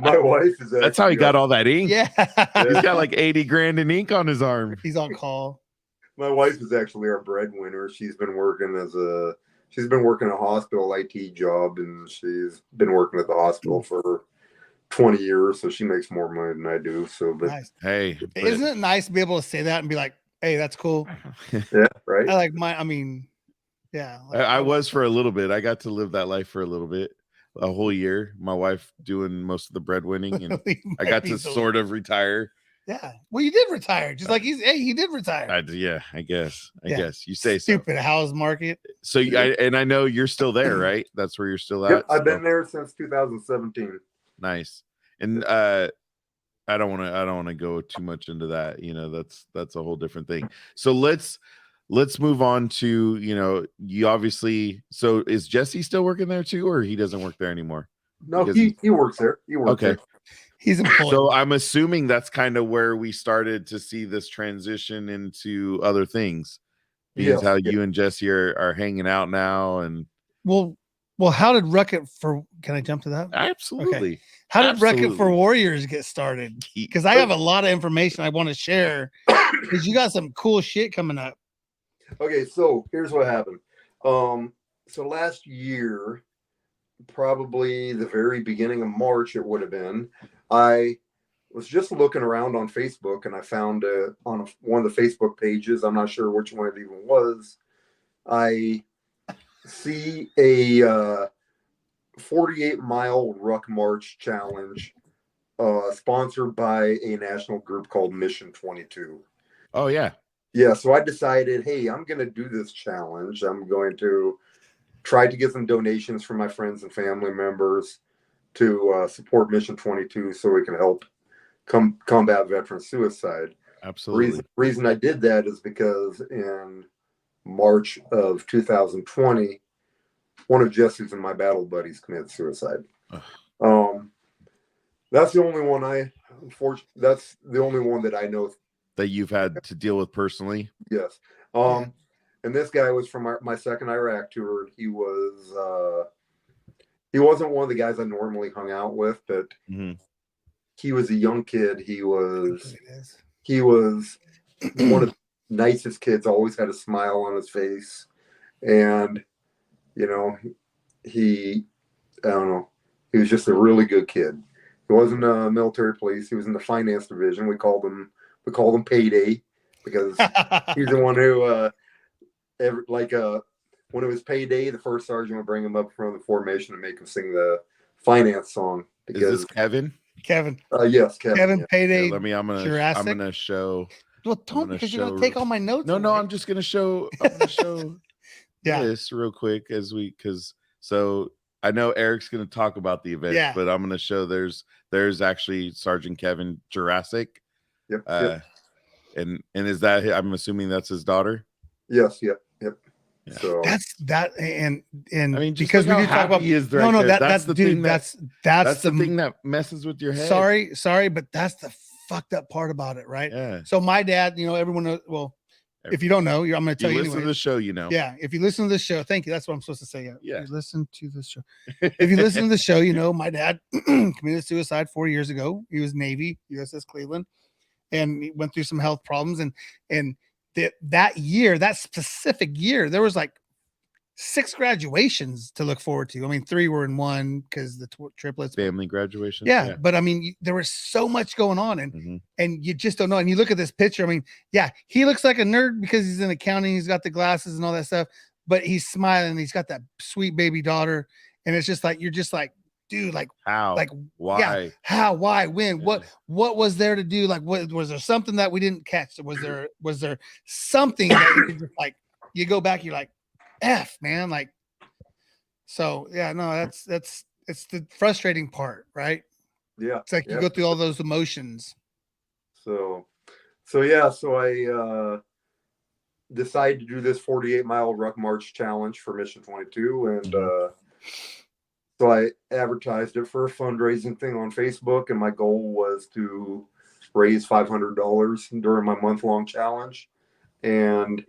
My wife is. That's how he got all that ink. Yeah, he's got like 80 grand in ink on his arm. He's on call. My wife is actually our breadwinner. She's been working a hospital IT job, and she's been working at the hospital for 20 years. So she makes more money than I do. So, but nice. Hey, isn't it nice to be able to say that and be like, "Hey, that's cool." Yeah, right. I was for a little bit. I got to live that life for a little bit. a whole year. My wife doing most of the breadwinning, and I got to sort of retire. Yeah. Well, you did retire, just like he did retire. Yeah, I guess you say stupid house market. So I know you're still there, right? That's where you're still at. Yep, I've been there since 2017. Nice. And I don't want to go too much into that. You know, that's a whole different thing. So let's move on to, you know, you obviously. So is Jesse still working there too, or he doesn't work there anymore? No, he works there. He works there. He's employed. So I'm assuming that's kind of where we started to see this transition into other things. Because how you and Jesse are hanging out now. And well, how did Ruck-it for? Can I jump to that? Absolutely. Okay. How did Ruck-it for Warriors get started? Because I have a lot of information I want to share. Because you got some cool shit coming up. Okay, so here's what happened. So last year, probably the very beginning of March, it would have been. I was just looking around on Facebook, and I found on one of the Facebook pages, I'm not sure which one it even was, I see a 48-mile ruck march challenge sponsored by a national group called Mission 22. Oh, yeah. Yeah, so I decided, hey, I'm going to do this challenge. I'm going to try to get some donations from my friends and family members to support Mission 22 so we can help combat veteran suicide. Absolutely. Reason I did that is because in March of 2020, one of Jesse's and my battle buddies committed suicide. That's the only one that's the only one that I know that you've had to deal with personally. Yes. And this guy was from my second Iraq tour. He wasn't one of the guys I normally hung out with, but he was a young kid. He was one of the nicest kids, always had a smile on his face. And, you know, I don't know, he was just a really good kid. He wasn't a military police. He was in the finance division. We called him Payday because he's the one who, when it was payday, the first sergeant would bring him up from the formation and make him sing the finance song. Because, is this Kevin? Kevin. Yes, Kevin. Kevin, Payday. Yeah, I'm gonna show. Well, don't, because you're gonna take all my notes. No, I'm just gonna show. This real quick so I know Eric's gonna talk about the event, but I'm gonna show there's actually Sergeant Kevin Juracek. Yep. And is that, I'm assuming that's his daughter? Yes. Yep. Yeah. So that's that, and I mean, because we did talk about that's the thing that's the thing that messes with your head. Sorry, but that's the fucked up part about it, right? Yeah. So my dad, you know, everyone knows, well, if you don't know, I'm going to tell you. Listen to the show, you know. Yeah, if you listen to this show, thank you. That's what I'm supposed to say. Yeah. You listen to this show. If you listen to the show, you know my dad committed suicide 4 years ago. He was Navy, USS Cleveland, and he went through some health problems. And that specific year, there was like 6 graduations to look forward to. I mean, 3 were in one because the triplets, family graduation. Yeah, but I mean, there was so much going on, and you just don't know. And you look at this picture. I mean, yeah, he looks like a nerd because he's in accounting. He's got the glasses and all that stuff, but he's smiling. He's got that sweet baby daughter, and it's just like you're just like, dude, like how, like why, yeah, how, why, when, what was there to do? Like, what was there something that we didn't catch? Was there something that you could just, like, you go back, you're like, F, man, like, so yeah, no, that's it's the frustrating part, right? Yeah, it's like you go through all those emotions. So I decided to do this 48-mile ruck march challenge for Mission 22, and so I advertised it for a fundraising thing on Facebook, and my goal was to raise $500 during my month-long challenge, and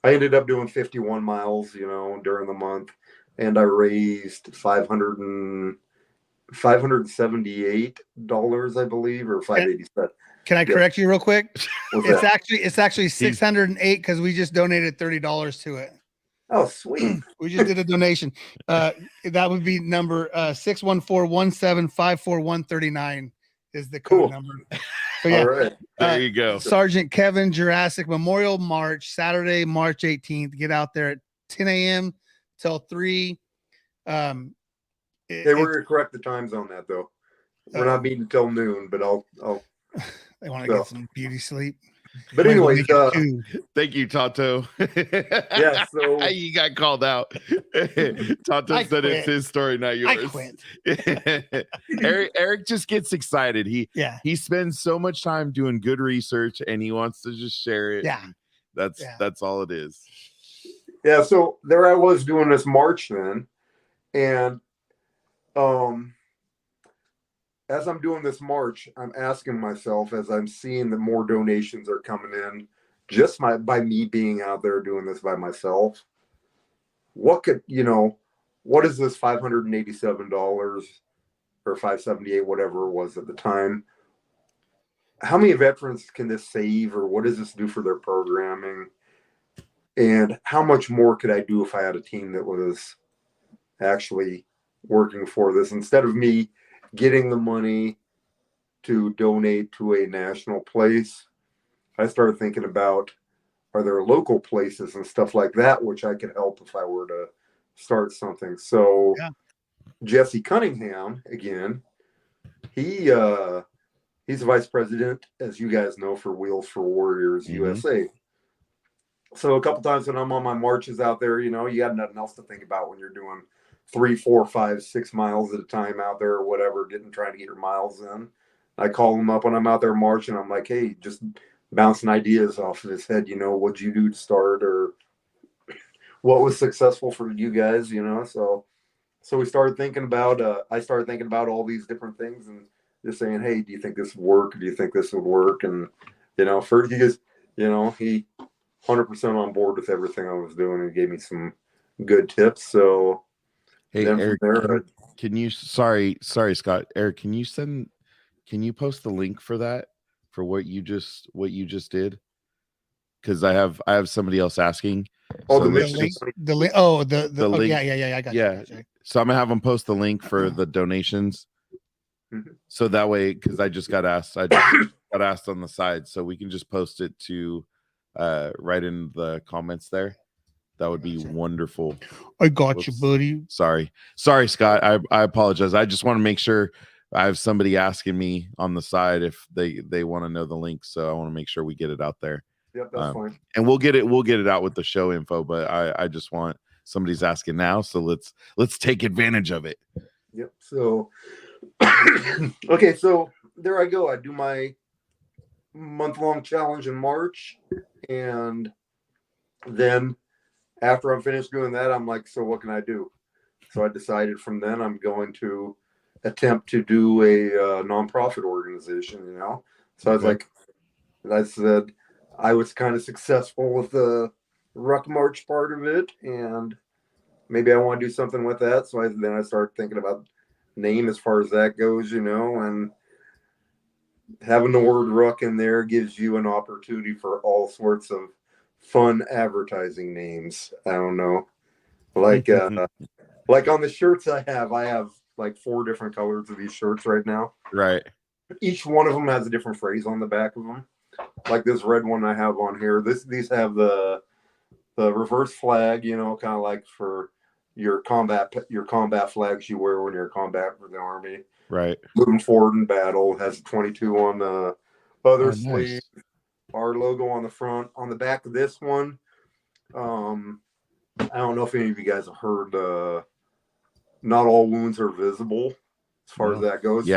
I ended up doing 51 miles, you know, during the month, and I raised $578, I believe, or $587. Can I correct you real quick? It's actually 608 because we just donated $30 to it. Oh, sweet. We just did a donation. That would be number 614-1754139 is the code number. So yeah, all right. There you go. Sergeant Kevin Juracek Memorial March, Saturday, March 18th. Get out there at 10 a.m. till 3. They were gonna correct the times on that though. We're not meeting till noon, but I'll they want to get some beauty sleep. But anyways, thank you, Tato. Yeah, so you got called out. Tato said it's his story, not yours. I quit. Eric just gets excited. He spends so much time doing good research and he wants to just share it. Yeah. That's all it is. Yeah, so there I was doing this march then, and as I'm doing this march, I'm asking myself, as I'm seeing that more donations are coming in, just by me being out there doing this by myself, what is this $587 or $578, whatever it was at the time? How many veterans can this save, or what does this do for their programming? And how much more could I do if I had a team that was actually working for this, instead of me getting the money to donate to a national place? I started thinking about, are there local places and stuff like that which I could help if I were to start something? So Jesse Cunningham, again, he's the vice president, as you guys know, for Wheels for Warriors USA. So a couple times when I'm on my marches out there, you got nothing else to think about when you're doing 3, 4, 5, 6 miles at a time out there or whatever, trying to get your miles in. I call him up when I'm out there marching. I'm like, hey, just bouncing ideas off of his head. What'd you do to start, or what was successful for you guys? So we started thinking about. I started thinking about all these different things and just saying, hey, do you think this would work? Do you think this would work? And first he 100% on board with everything I was doing and gave me some good tips. So. Hey, Eric, can you, sorry, Scott, Eric, can you post the link for that, for what you just did? Because I have somebody else asking. Oh, so the link. Oh, the link. Yeah. I got you. So I'm gonna have them post the link for the donations. So that way, because I just got asked on the side, so we can just post it to right in the comments there. That would be wonderful. I got you, buddy. Sorry, Scott. I apologize. I just want to make sure I have somebody asking me on the side if they want to know the link. So I want to make sure we get it out there. Yep, that's fine. And we'll get it out with the show info. But I just want, somebody's asking now, so let's take advantage of it. Yep. So okay, so there I go. I do my month-long challenge in March, and then after I'm finished doing that, I'm like, so what can I do? So I decided from then I'm going to attempt to do a nonprofit organization, So I was like, I said, I was kind of successful with the Ruck March part of it, and maybe I want to do something with that. So then I started thinking about name as far as that goes, and having the word Ruck in there gives you an opportunity for all sorts of fun advertising names. I don't know, like on the shirts I have like 4 different colors of these shirts right now. Right. Each one of them has a different phrase on the back of them. Like this red one I have on here. These have the reverse flag, kind of like for your combat flags you wear when you're in combat for the Army. Right. Moving forward in battle, has a 22 on the other sleeve. Nice. Our logo on the front. On the back of this one, I don't know if any of you guys have heard not all wounds are visible, as far as that goes,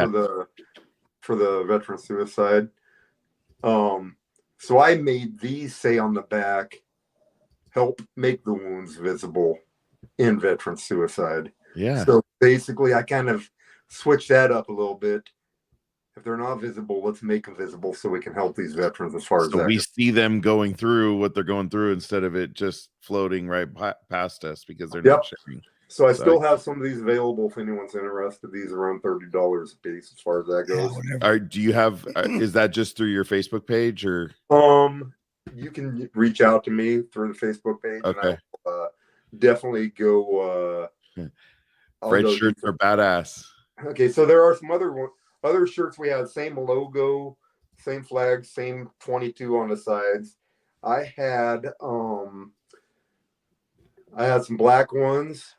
for the veteran suicide. So I made these say on the back, help make the wounds visible in veteran suicide. Yeah. So basically I kind of switched that up a little bit. If they're not visible, let's make them visible so we can help these veterans as far as that. We see them going through what they're going through instead of it just floating right past us because they're not sharing. So I still have some of these available if anyone's interested. These are around $30 a piece as far as that goes. Do you have, is that just through your Facebook page or? You can reach out to me through the Facebook page. Okay. And I'll definitely go. Red shirts are badass. Okay. So there are some other shirts we have, same logo, same flag, same 22 on the sides. I had some black ones.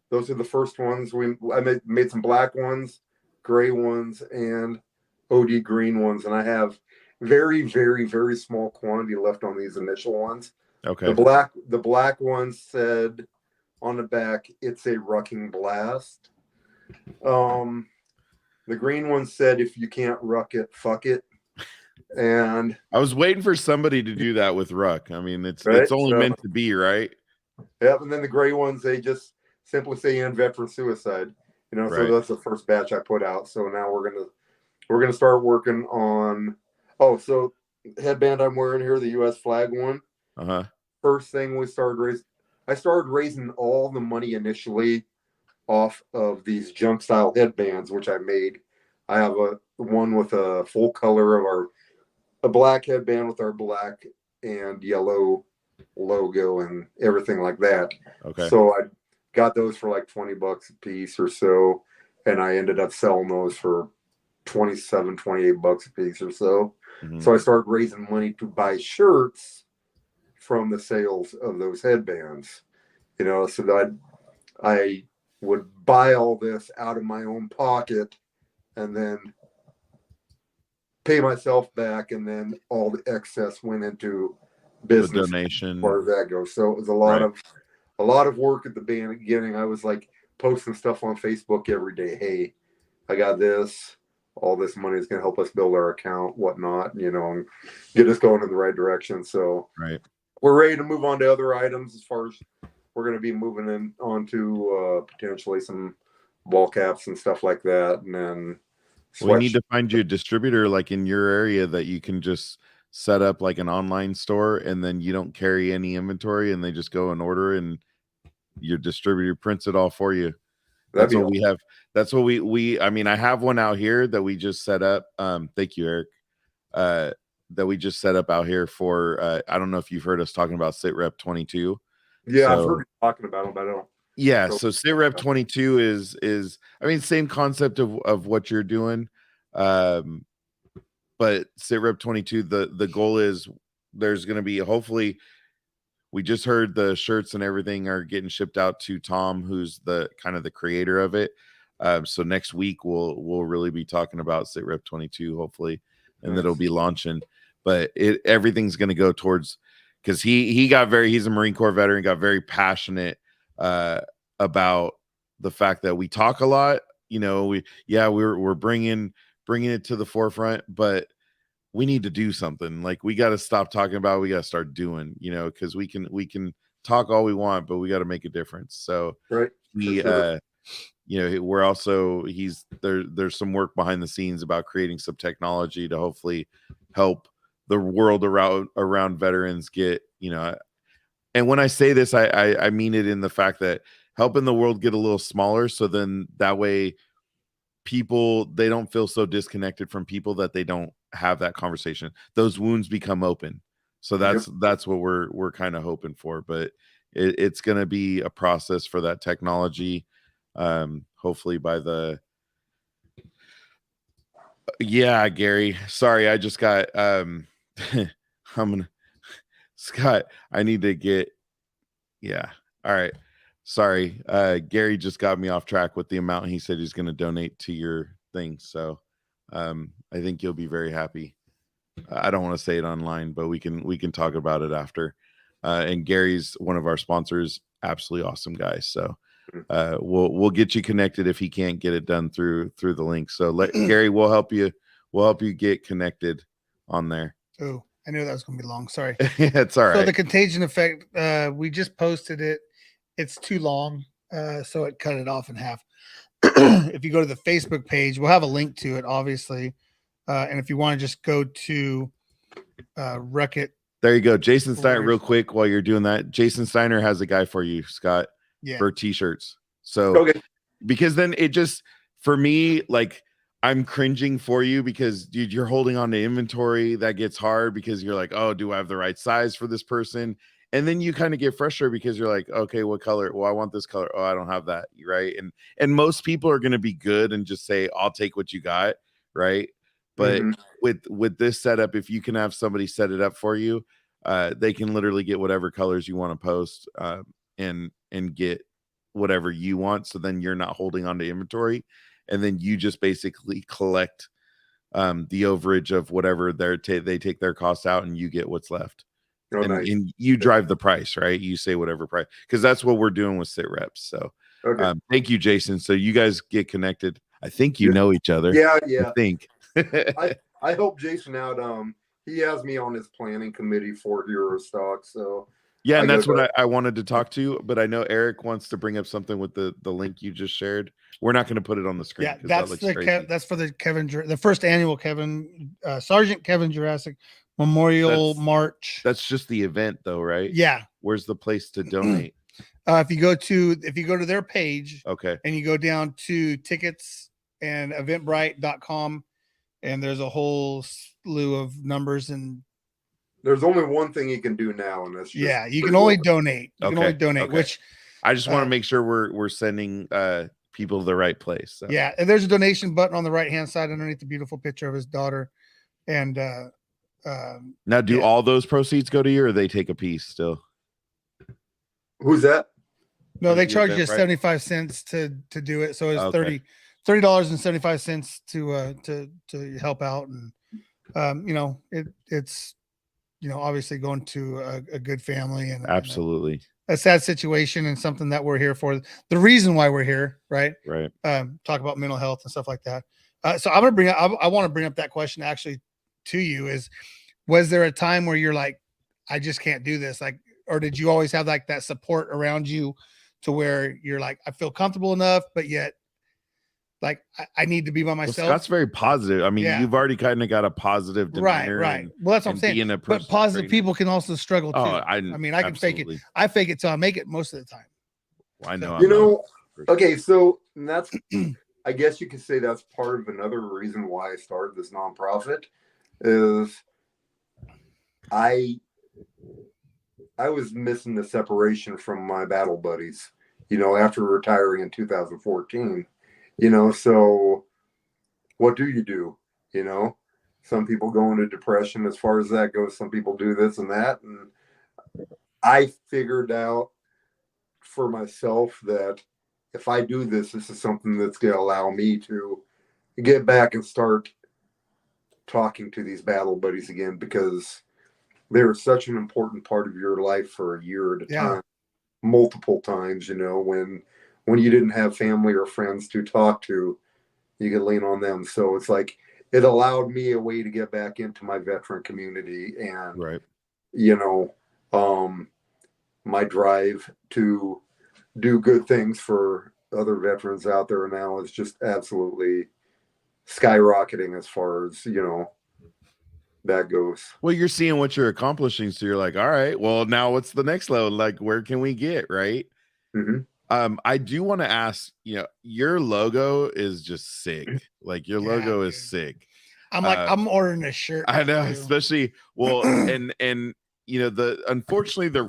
those are the first ones. I made some black ones, gray ones, and OD green ones, and I have very, very, very small quantity left on these initial ones. Okay. The black ones said on the back, it's a rucking blast. The green one said, if you can't ruck it, fuck it. And I was waiting for somebody to do that with Ruck. I mean, it's only meant to be, right? Yeah, and then the gray ones, they just simply say end veteran suicide. You know, so that's the first batch I put out. So now we're gonna start working on. Oh, so headband I'm wearing here, the U.S. flag one. First thing I started raising all the money initially off of these junk style headbands, which I made. I have one with a full color of a black headband with our black and yellow logo and everything like that. Okay. So I got those for like $20 a piece or so, and I ended up selling those for $27-$28 a piece or so. So I started raising money to buy shirts from the sales of those headbands, you know, so that I would buy all this out of my own pocket and then pay myself back, and then all the excess went into business, the donation, as far as that goes. So it was a lot of work at the beginning. I was like posting stuff on Facebook every day. Hey, I got this. All this money is going to help us build our account, whatnot, you know, and get us going in the right direction. So we're ready to move on to other items. As far as we're going to be moving on to potentially some ball caps and stuff like that, and then we need to find you a distributor like in your area that you can just set up like an online store, and then you don't carry any inventory, and they just go and order, and your distributor prints it all for you. That's what we have. That's what we I mean, I have one out here that we just set up. Thank you, Eric. That we just set up out here for I don't know if you've heard us talking about SITREP 22. Yeah, I've heard you talking about them, but I don't. Yeah, so SITREP 22 is I mean, same concept of what you're doing. But SITREP 22, the goal is there's going to be, hopefully, we just heard the shirts and everything are getting shipped out to Tom, who's the kind of the creator of it. So next week we'll really be talking about SITREP 22, hopefully, and that'll be launching. But everything's going to go towards, because he's a Marine Corps veteran, got very passionate about the fact that we talk a lot. You know, we're bringing it to the forefront, but we need to do something. Like, we got to stop talking about it, we got to start doing, you know, because we can talk all we want, but we got to make a difference. So you know, we're also there's some work behind the scenes about creating some technology to hopefully help the world around veterans get, you know, and when I say this, I mean it in the fact that helping the world get a little smaller, so then that way people, they don't feel so disconnected from people that they don't have that conversation. Those wounds become open. So that's what we're kind of hoping for. But it's going to be a process for that technology. Hopefully by the Gary, sorry, I just got Scott, I need to get all right, sorry, Gary just got me off track with the amount he said he's going to donate to your thing. So I think you'll be very happy. I don't want to say it online, but we can talk about it after. And Gary's one of our sponsors, absolutely awesome guy. So we'll get you connected if he can't get it done through the link. So Gary, we'll help you get connected on there. Oh, I knew that was going to be long. Sorry. It's all right. So the contagion effect, we just posted it. It's too long, so it cut it off in half. If you go to the Facebook page, we'll have a link to it, obviously. And if you want to just go to Ruck-it. There you go. Jason Steiner, real quick, while you're doing that, Jason Steiner has a guy for you, Scott, for t-shirts. So because then it just, for me, like, I'm cringing for you because, dude, you're holding on to inventory. That gets hard because you're like, oh, do I have the right size for this person? And then you kind of get frustrated because you're like, okay, what color? Well, I want this color. Oh, I don't have that. Right. And most people are going to be good and just say, I'll take what you got. Right. But with this setup, if you can have somebody set it up for you, they can literally get whatever colors you want to post and get whatever you want. So then you're not holding on to inventory, and then you just basically collect the overage of whatever they take their costs out, and you get what's left. Oh, and, nice. and you drive the price, right? You say whatever price, because that's what we're doing with sit reps. So Okay. thank you, Jason. So you guys get connected. I think you know each other. Yeah. I think. I help Jason out. He has me on his planning committee for Herostock. So yeah, and that's what I wanted to talk to, but I know Eric wants to bring up something with the link you just shared. We're not going to put it on the screen. Yeah, that's that's for the first annual Sergeant Kevin Juracek Memorial March. That's just the event, though, right? Yeah. Where's the place to donate? If you go to their page, okay, and you go down to tickets and eventbrite.com, and there's a whole slew of numbers, and there's only one thing you can do now, and that's just you can only donate. You can only donate, okay. which I just want to make sure we're sending people to the right place. So. Yeah, and there's a donation button on the right hand side underneath the beautiful picture of his daughter. And now, do all those proceeds go to you, or they take a piece still? Who's that? No, they charge you 75 cents to do it, so it's $30.75 to help out, and it's obviously going to a good family, and absolutely a sad situation, and something that we're here for. The reason why we're here, right? Talk about mental health and stuff like that. So I'm gonna I want to bring up that question actually to you: was there a time where you're like, I just can't do this, like, or did you always have like that support around you to where you're like, I feel comfortable enough, but yet like I need to be by myself? Well, Scott's very positive. I mean, you've already kind of got a positive demeanor, right. Well, that's what I'm saying. But positive people can also struggle too. I mean, I can fake it. I fake it till I make it most of the time. Well, I know. Okay, so that's I guess you could say that's part of another reason why I started this nonprofit is I was missing the separation from my battle buddies, after retiring in 2014, so what do you do? Some people go into depression as far as that goes. Some people do this and that. And I figured out for myself that if I do this, this is something that's going to allow me to get back and start talking to these battle buddies again, because they're such an important part of your life for a year at a time, multiple times, when you didn't have family or friends to talk to, you could lean on them. So it's like, it allowed me a way to get back into my veteran community, and, my drive to do good things for other veterans out there now is just absolutely skyrocketing as far as, that goes. Well, you're seeing what you're accomplishing, so you're like, all right, well, now what's the next level? Like, where can we get? Right. I do want to ask, your logo is just sick. Like, your logo is sick. I'm like, I'm ordering a shirt. I know, especially and unfortunately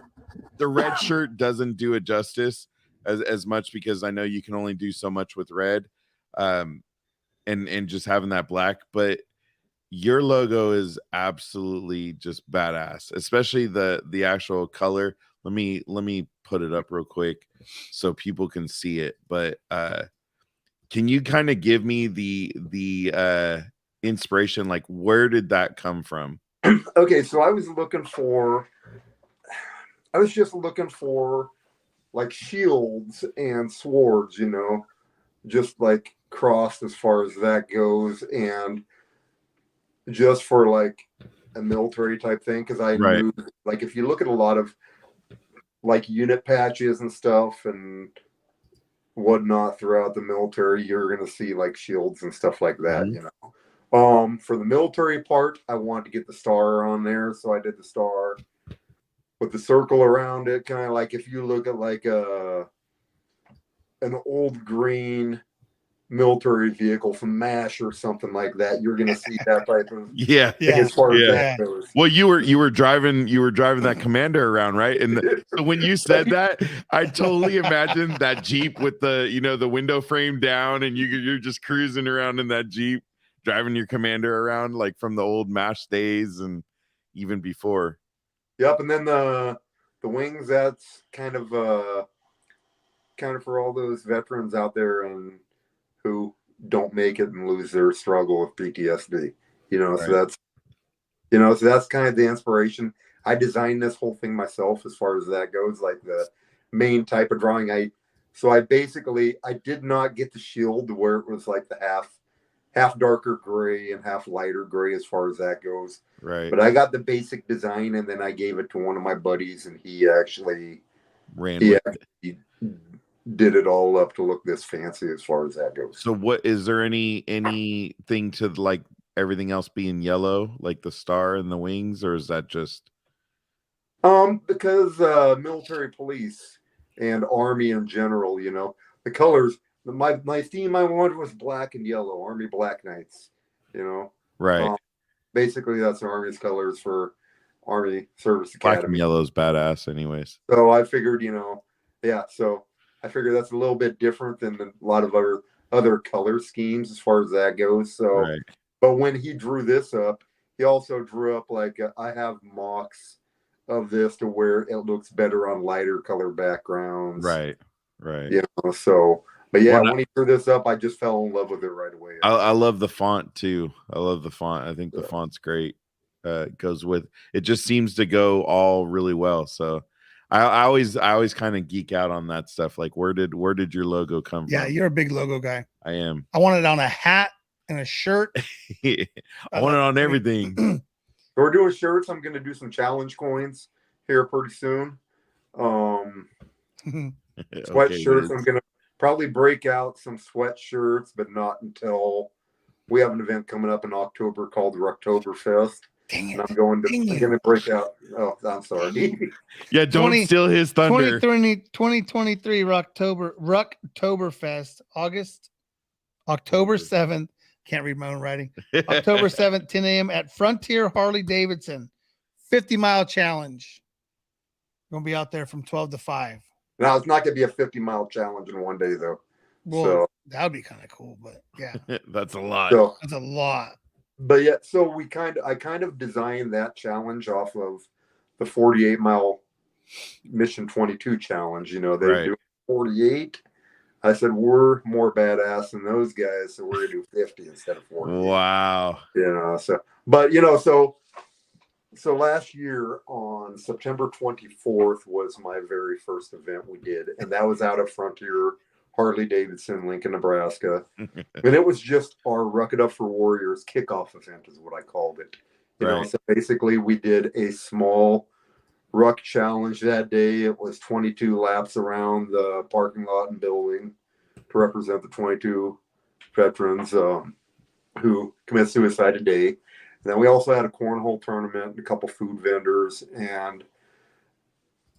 the red shirt doesn't do it justice as much, because I know you can only do so much with red, and just having that black, but your logo is absolutely just badass, especially the actual color. Let me put it up real quick so people can see it. But can you kind of give me the inspiration? Like, where did that come from? Okay, so I was just looking for like shields and swords, just like crossed as far as that goes, and just for like a military type thing, because I knew, like, if you look at a lot of like unit patches and stuff and whatnot throughout the military, you're gonna see like shields and stuff like that. For the military part, I wanted to get the star on there, so I did the star with the circle around it, kind of like if you look at like an old green military vehicle from MASH or something like that, you're gonna see that type of as far as that goes. Well, you were driving that Commander around, right? And so when you said that, I totally imagined that Jeep with the the window frame down, and you're just cruising around in that Jeep, driving your Commander around, like from the old MASH days and even before. Yep. And then the wings, that's kind of kind of for all those veterans out there and who don't make it and lose their struggle with PTSD. So that's kind of the inspiration. I designed this whole thing myself as far as that goes, like the main type of drawing. I did not get the shield where it was like the half darker gray and half lighter gray as far as that goes. Right. But I got the basic design and then I gave it to one of my buddies and he actually did it all up to look this fancy as far as that goes. So what is there anything to like everything else being yellow, like the star and the wings, or is that just because military police and army in general, the colors, my theme I wanted was black and yellow, Army Black Knights, right. Basically that's the Army's colors for Army Service Academy. Black and yellow is badass anyways. So I figured, so I figured that's a little bit different than a lot of other color schemes as far as that goes. So, right. But when he drew this up, he also drew up like I have mocks of this to where it looks better on lighter color backgrounds. Right. So, but yeah, when he drew this up, I just fell in love with it right away. I love the font too. I love the font. I think the font's great. It goes with it, just seems to go all really well. So I always kind of geek out on that stuff. Like where did your logo come from? Yeah, you're a big logo guy. I am. I want it on a hat and a shirt. I want it on everything. We're doing shirts. I'm going to do some challenge coins here pretty soon. Sweatshirts. I'm going to probably break out some sweatshirts, but not until we have an event coming up in October called the Rucktoberfest. Dang it. And I'm going to break out. Oh, I'm sorry. Yeah, don't steal his thunder. 2023 Rucktoberfest, October 7th. Can't read my own writing. October 7th, 10 a.m. at Frontier Harley Davidson, 50-mile challenge. Going to be out there from 12 to 5. Now, it's not going to be a 50-mile challenge in one day, though. Well, so that would be kind of cool, but yeah. That's a lot. That's a lot. But yeah, so I kind of designed that challenge off of the 48-mile Mission 22 challenge. They do 48. I said, we're more badass than those guys, so we're going to do 50 instead of 40. Wow. So last year on September 24th was my very first event we did, and that was out of Frontier Harley Davidson, Lincoln, Nebraska. And it was just our Ruck-it Up 4Warriors kickoff event is what I called it. So basically we did a small ruck challenge that day. It was 22 laps around the parking lot and building to represent the 22 veterans who commit suicide a day. And then we also had a cornhole tournament and a couple food vendors. And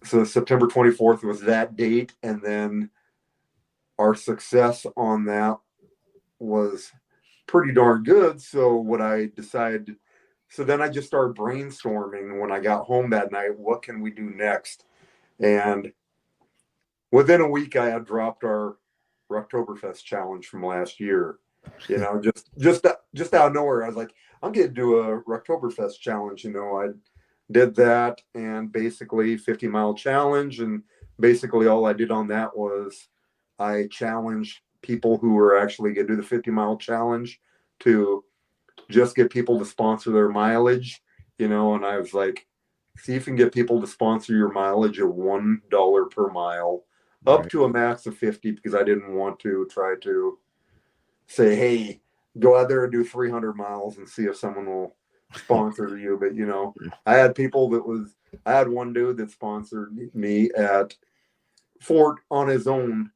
so September 24th was that date. And then our success on that was pretty darn good. So what I decided, so then I just started brainstorming when I got home that night, what can we do next? And within a week, I had dropped our Rucktoberfest challenge from last year. Just out of nowhere, I was like, I'm going to do a Rucktoberfest challenge. I did that and basically 50-mile challenge. And basically all I did on that was I challenged people who were actually going to do the 50-mile challenge to just get people to sponsor their mileage, and I was like, see if you can get people to sponsor your mileage at $1 per mile up to a max of 50, because I didn't want to try to say, hey, go out there and do 300 miles and see if someone will sponsor you. But, I had I had one dude that sponsored me at on his own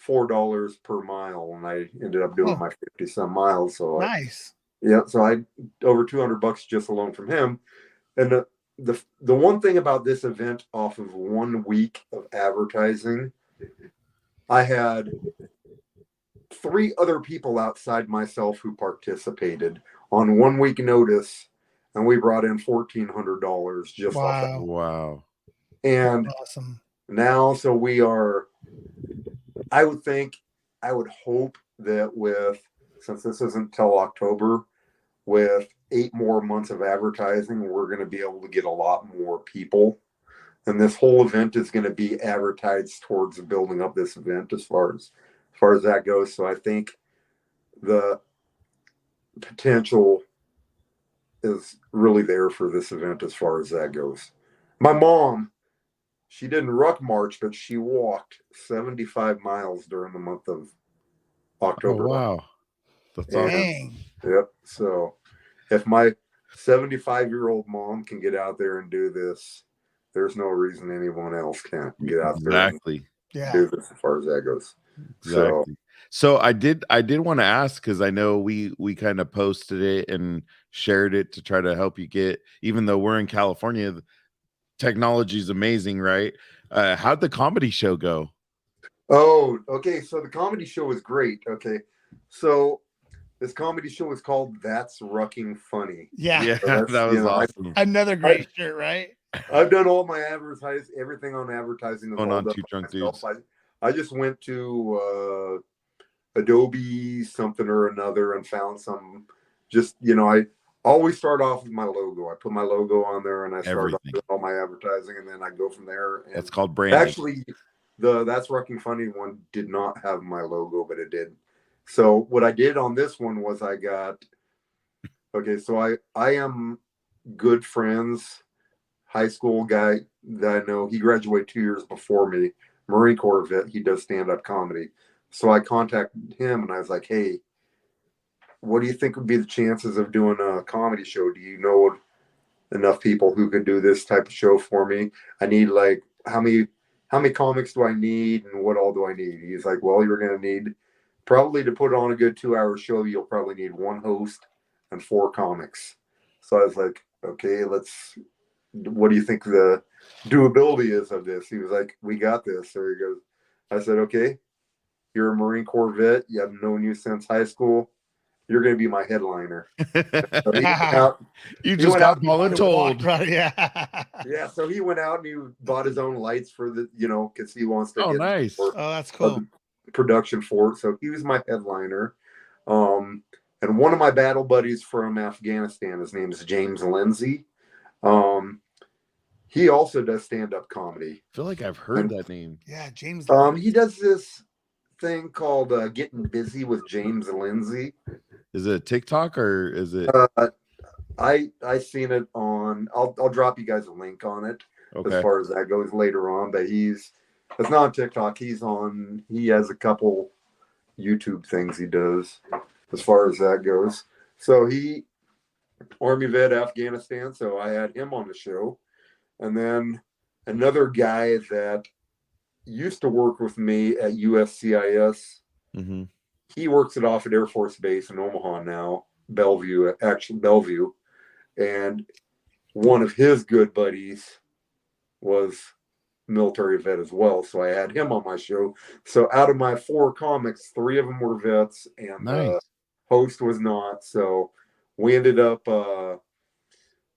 $4 per mile, and I ended up doing my 50 some miles. So nice. So I over $200 just alone from him. And the one thing about this event, off of 1 week of advertising, I had 3 other people outside myself who participated on 1 week notice, and we brought in $1,400 just off that. Wow. And that's awesome. Now, so we are, I would hope that since this isn't till October, with 8 more months of advertising, we're going to be able to get a lot more people and this whole event is going to be advertised towards building up this event as far as that goes. So I think the potential is really there for this event as far as that goes. My mom, she didn't ruck march, but she walked 75 miles during the month of October. Oh, wow. That's awesome. Yep. So if my 75-year-old mom can get out there and do this, there's no reason anyone else can't get out there and do this as far as that goes. Exactly. So I did want to ask, because I know we kind of posted it and shared it to try to help you get, even though we're in California, technology is amazing, right? How'd the comedy show go? Oh, okay. So the comedy show was great. Okay. So this comedy show is called That's Rucking Funny. Yeah. So that was awesome. Another great shirt, right? I've done all my everything on advertising. Going on Two Drunk Dudes. I just went to Adobe something or another and found some, just, I always start off with my logo. I put my logo on there and I start off with all my advertising, and then I go from there. And that's called branding. Actually, the That's Rucking Funny one did not have my logo, but it did. So what I did on this one was so I am good friends, high school guy that I know. He graduated 2 years before me, Marine Corps vet. He does stand-up comedy. So I contacted him and I was like, hey, what do you think would be the chances of doing a comedy show? Do you know enough people who could do this type of show for me? I need, like, how many comics do I need, and what all do I need? He's like, well, you're going to need, probably to put on a good 2-hour show, you'll probably need 1 host and 4 comics. So I was like, okay, what do you think the doability is of this? He was like, we got this. So he goes, I said, okay, you're a Marine Corps vet. You have known you since high school. You're going to be my headliner. So you just got voluntold. Yeah. So he went out and he bought his own lights for the, because he wants to. Oh, nice. Oh, that's cool. Production for it. So he was my headliner. And one of my battle buddies from Afghanistan, his name is James Lindsay. He also does stand-up comedy. I feel like I've heard that name. Yeah, James. He does this thing called Getting Busy with James Lindsay. Is it TikTok or is it? I seen it on. I'll drop you guys a link on it as far as that goes later on. But it's not on TikTok. He has a couple YouTube things he does as far as that goes. So he Army vet, Afghanistan. So I had him on the show, and then another guy that used to work with me at USCIS. Mm-hmm. He works at Offutt Air Force Base in Omaha now, Bellevue. And one of his good buddies was military vet as well. So I had him on my show. So out of my 4 comics, 3 of them were vets, and the host was not. So we ended up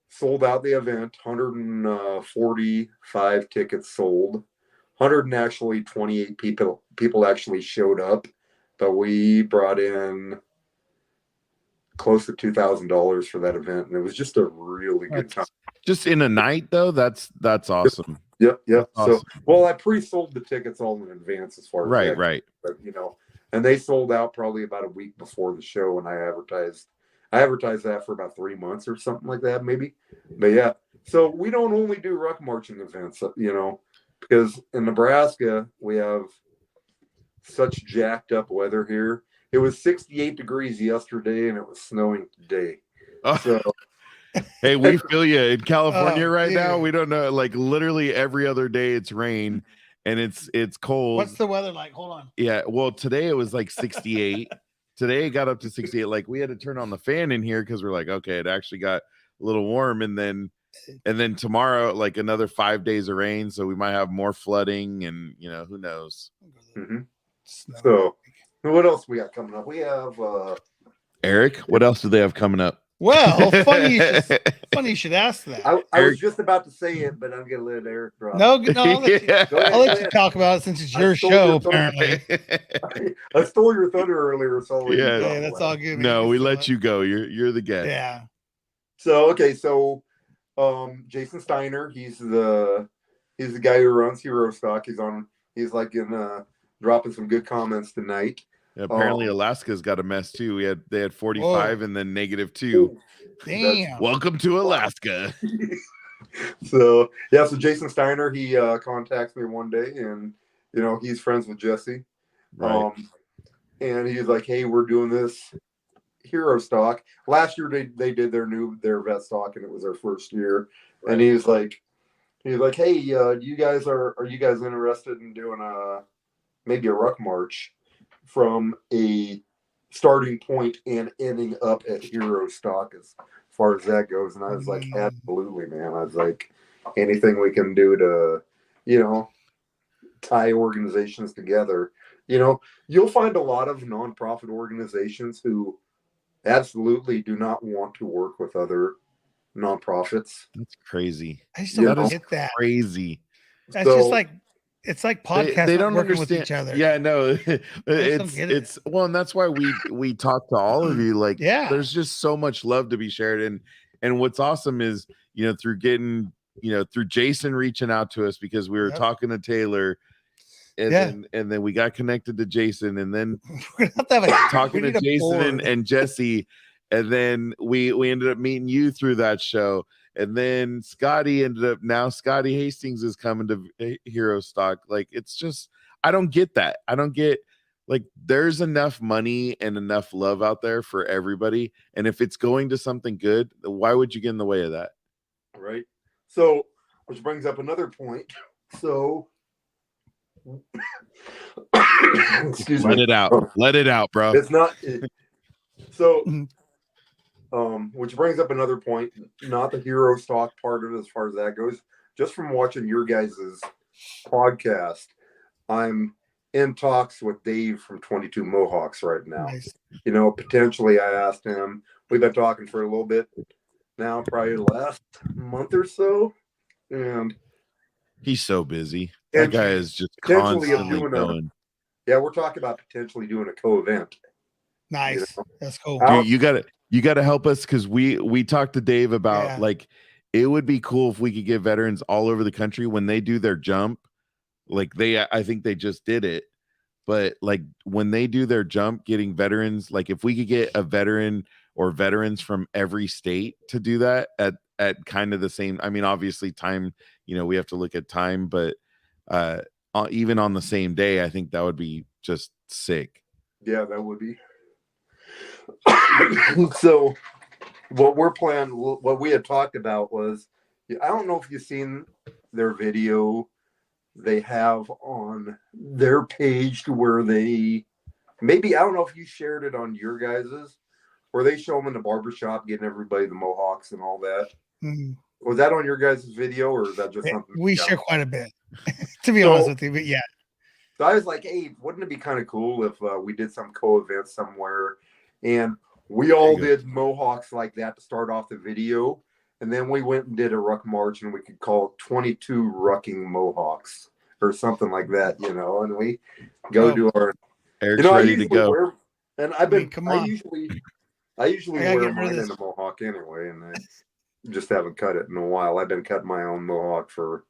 sold out the event, 145 tickets sold. 128 people actually showed up, but we brought in close to $2,000 for that event, and it was just a really good time. Just in a night, though. That's awesome. Yep. Awesome. So, well, I pre-sold the tickets all in advance as far as right. But, and they sold out probably about a week before the show, and I advertised that for about 3 months or something like that, maybe. But yeah, so we don't only do ruck marching events, because in Nebraska we have such jacked up weather here. It was 68 degrees yesterday, and it was snowing today. So, hey, we feel you in California now. We don't know, like, literally every other day it's rain and it's cold. What's the weather like? Hold on. Yeah, well, today it was like 68. Today it got up to 68. Like, we had to turn on the fan in here because we're like, okay, it actually got a little warm, and then tomorrow, like, another 5 days of rain, so we might have more flooding, and who knows. Mm-hmm. So what else we got coming up? We have Eric, what else do they have coming up? Well, funny you should ask that. I was just about to say it, but I'm gonna let Eric drop. No, I'll let you talk about it since it's your show, apparently. I stole your thunder earlier, so yeah, that's all good. No, we let you go. You're the guest. Yeah. So Jason Steiner, he's the He's the guy who runs Herostock. He's like in dropping some good comments tonight. Yeah, apparently Alaska's got a mess too. They had 45 and then -2. Damn. Welcome to Alaska. So Jason Steiner, he contacts me one day, and he's friends with Jesse. Right. And he's like, hey, we're doing this Herostock. Last year they did their vet stock, and it was their first year. Right. And he's like, hey, are you guys interested in doing maybe a ruck march from a starting point and ending up at Herostock as far as that goes? And I was like, absolutely, man. I was like, anything we can do to, tie organizations together. You'll find a lot of nonprofit organizations who absolutely do not want to work with other nonprofits. That's crazy. I just don't get that. Crazy. That's just like, it's like podcasts. They don't working understand with each other. Yeah, no, it's well, and that's why we talk to all of you. Like, there's just so much love to be shared, and what's awesome is through getting through Jason reaching out to us because we were talking to Taylor. And then we got connected to Jason, and then we're gonna have to have talking to Jason and Jesse, and then we ended up meeting you through that show, and then Scotty Hastings is coming to Herostock. Like, it's just, I don't get that. I don't get, like, there's enough money and enough love out there for everybody, and if it's going to something good, why would you get in the way of that? Right. So, which brings up another point. So. Excuse me. Let it out, bro. It's not so. Which brings up another point. Not the Herostock part of it, as far as that goes. Just from watching your guys' podcast, I'm in talks with Dave from 22 Mohawks right now. Nice. Potentially, I asked him. We've been talking for a little bit now, probably the last month or so, and he's so busy. That guy is just constantly going. We're talking about potentially doing a co-event. Nice. That's cool. Dude, you gotta help us, because we talked to Dave about like, it would be cool if we could get veterans all over the country when they do their jump. Like, I think they just did it, but like when they do their jump, getting veterans, like if we could get a veteran or veterans from every state to do that at kind of the same, I mean, obviously time, we have to look at time, but even on the same day, I think that would be just sick. Yeah, that would be. So what we had talked about was, I don't know if you've seen their video they have on their page, to where I don't know if you shared it on your guys's, where they show them in the barbershop getting everybody the mohawks and all that. Mm-hmm. Was that on your guys' video, or is that just something we share quite a bit? To be honest with you, but yeah. So I was like, hey, wouldn't it be kind of cool if we did some co-event somewhere, and we all did mohawks like that to start off the video, and then we went and did a ruck march, and we could call it 22 rucking mohawks or something like that, and we go do our. Eric's ready to go. And I usually wear mine in a mohawk anyway, and I just haven't cut it in a while. I've been cutting my own mohawk for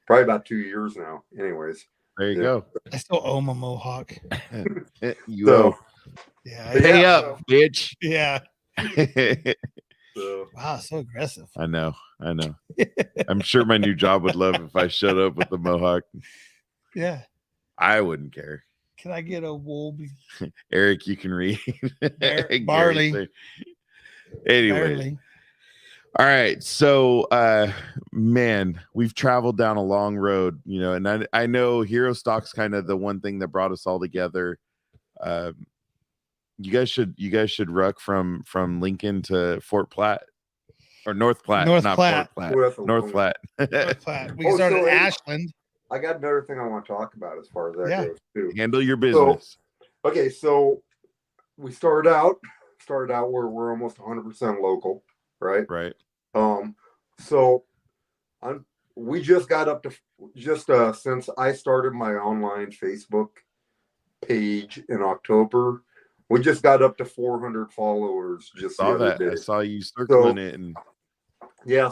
probably about 2 years now. Anyways, there you go. I still owe my mohawk. You owe. Yeah. Pay up, bitch. Yeah. Wow, so aggressive. I know. I'm sure my new job would love if I showed up with the mohawk. Yeah. I wouldn't care. Can I get a wool? Eric, you can read. Barley. Anyway. All right. So, man, we've traveled down a long road, and I know Herostock's kind of the one thing that brought us all together. You guys should ruck from Lincoln to Fort Platte, or North Platte, North not Platte. Fort Platte. North Platte. North Platte. We started in Ashland. I got another thing I want to talk about as far as that goes too. Handle your business. So we started out where we're almost 100% local, right? Right. So we just got up to since I started my online Facebook page in October, we just got up to 400 followers. Just saw that. I saw you circling it, and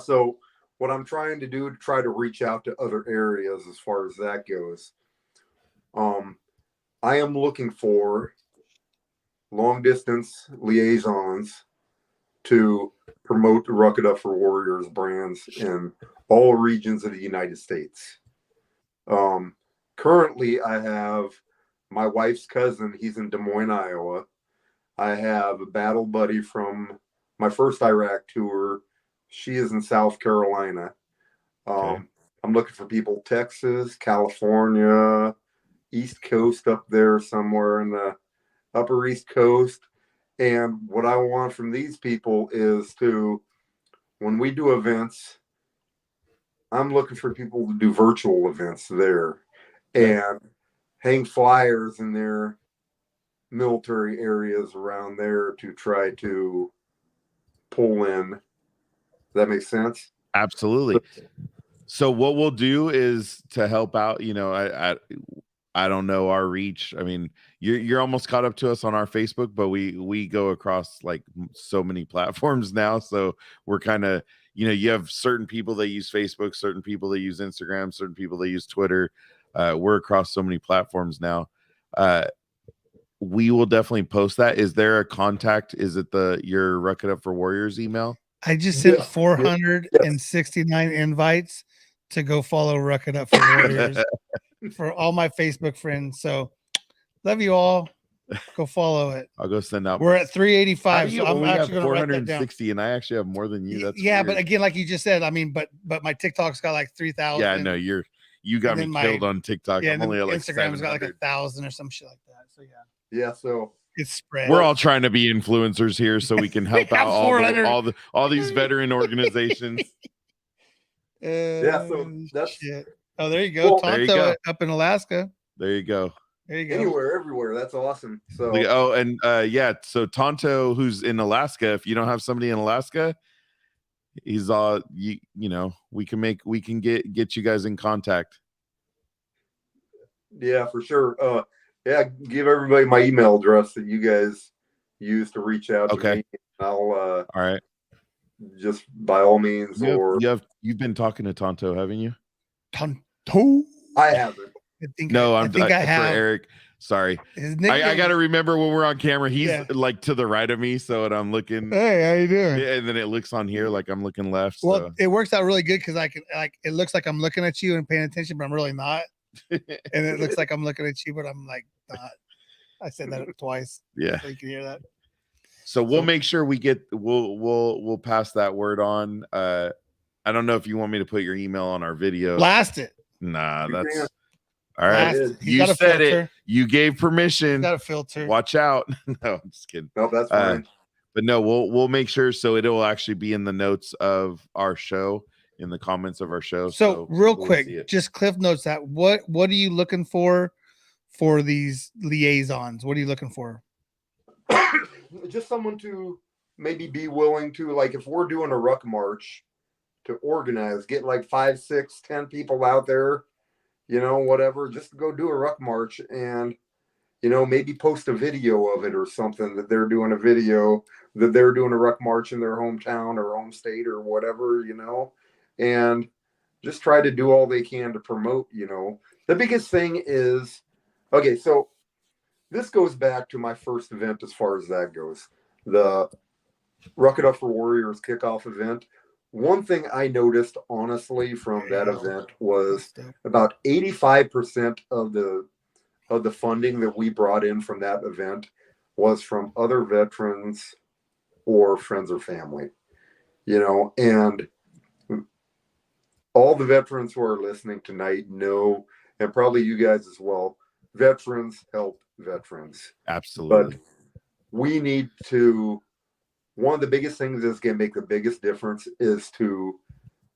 so what I'm trying to do to try to reach out to other areas as far as that goes. I am looking for long distance liaisons to promote the Ruck-it Up for Warriors brands in all regions of the United States. Currently, I have my wife's cousin. He's in Des Moines, Iowa. I have a battle buddy from my first Iraq tour. She is in South Carolina. Okay. I'm looking for people Texas, California, East Coast up there somewhere in the Upper East Coast. And what I want from these people is to, when we do events, I'm looking for people to do virtual events there and hang flyers in their military areas around there to try to pull in. Does that make sense? Absolutely. So what we'll do is to help out, you know, I don't know our reach. I mean, you're almost caught up to us on our Facebook, but we go across like so many platforms now. So we're kind of, you know, you have certain people that use Facebook, certain people that use Instagram, certain people that use Twitter. We're across so many platforms now. We will definitely post that. Is there a contact? Is it your Ruck-it Up for Warriors email? I just sent 469 invites to go follow Ruck-it Up for Warriors for all my Facebook friends. So love you all. Go follow it. I'll go send out. We're at 385. So So I'm actually going to write that down. 460, and I actually have more than you. That's but weird. again, like you just said, I mean, but my TikTok's got like 3,000. Yeah, no, you got me killed on TikTok. Yeah, I'm only at like Instagram's 700. got like 1,000 or some shit like that. So yeah. So it's spread. We're all trying to be influencers here, so we can help out all these veteran organizations. So that's shit. Oh, there you go. Well, Tonto up in Alaska. There you go. There you go. Anywhere, everywhere. That's awesome. So and so Tonto, who's in Alaska, if you don't have somebody in Alaska, he's you know, we can get you guys in contact. Yeah, for sure. Give everybody my email address that you guys use to reach out to me. I'll all right. Just by all means, you've been talking to Tonto, haven't you? Tonto? I haven't. I think I have. For Eric. Sorry. I got to remember when we're on camera, he's like to the right of me. So I'm looking. Hey, how you doing? And then it looks on here like I'm looking left. Well, so. It works out really good because I can it looks like I'm looking at you and paying attention, but I'm really not. And it looks like I'm looking at you, but I'm like not. I said that twice. Yeah. So you can hear that. So we'll make sure we'll pass that word on. I don't know if you want me to put your email on our video. Blast it. Nah, that's all right. You said it. You gave permission. Got a filter. Watch out. No, I'm just kidding. No, that's fine. But no, we'll make sure so it will actually be in the notes of our show, in the comments of our show. So real quick, just cliff notes that what are you looking for these liaisons? What are you looking for? Just someone to maybe be willing to, like, if we're doing a ruck march, to organize, get like 5, 6, 10 people out there, you know, whatever, just to go do a ruck march and, you know, maybe post a video of it or something, that they're doing a video, that they're doing a ruck march in their hometown or home state or whatever, you know, and just try to do all they can to promote, you know. The biggest thing is, okay, so this goes back to my first event as far as that goes, the Ruck-it Up for Warriors kickoff event. One thing I noticed, honestly, from that event was about 85% of the funding that we brought in from that event was from other veterans or friends or family, you know, and all the veterans who are listening tonight know, and probably you guys as well, veterans help veterans. Absolutely. But we need to, one of the biggest things that's going to make the biggest difference is to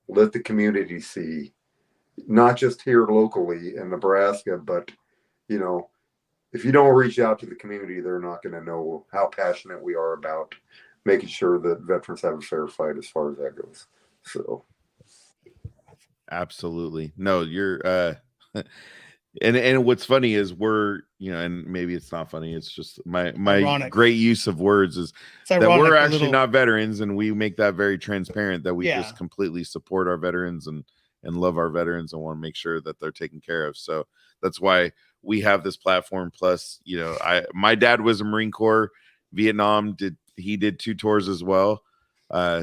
let the community see, not just here locally in Nebraska, but, you know, if you don't reach out to the community, they're not going to know how passionate we are about making sure that veterans have a fair fight as far as that goes. So. Absolutely. No, you're, And what's funny is we're, and maybe it's not funny. It's just my Ironic. great use of words is that we're actually not veterans, and we make that very transparent that we just completely support our veterans and love our veterans and want to make sure that they're taken care of. So that's why we have this platform. Plus, my dad was a Marine Corps, Vietnam. He did 2 tours as well.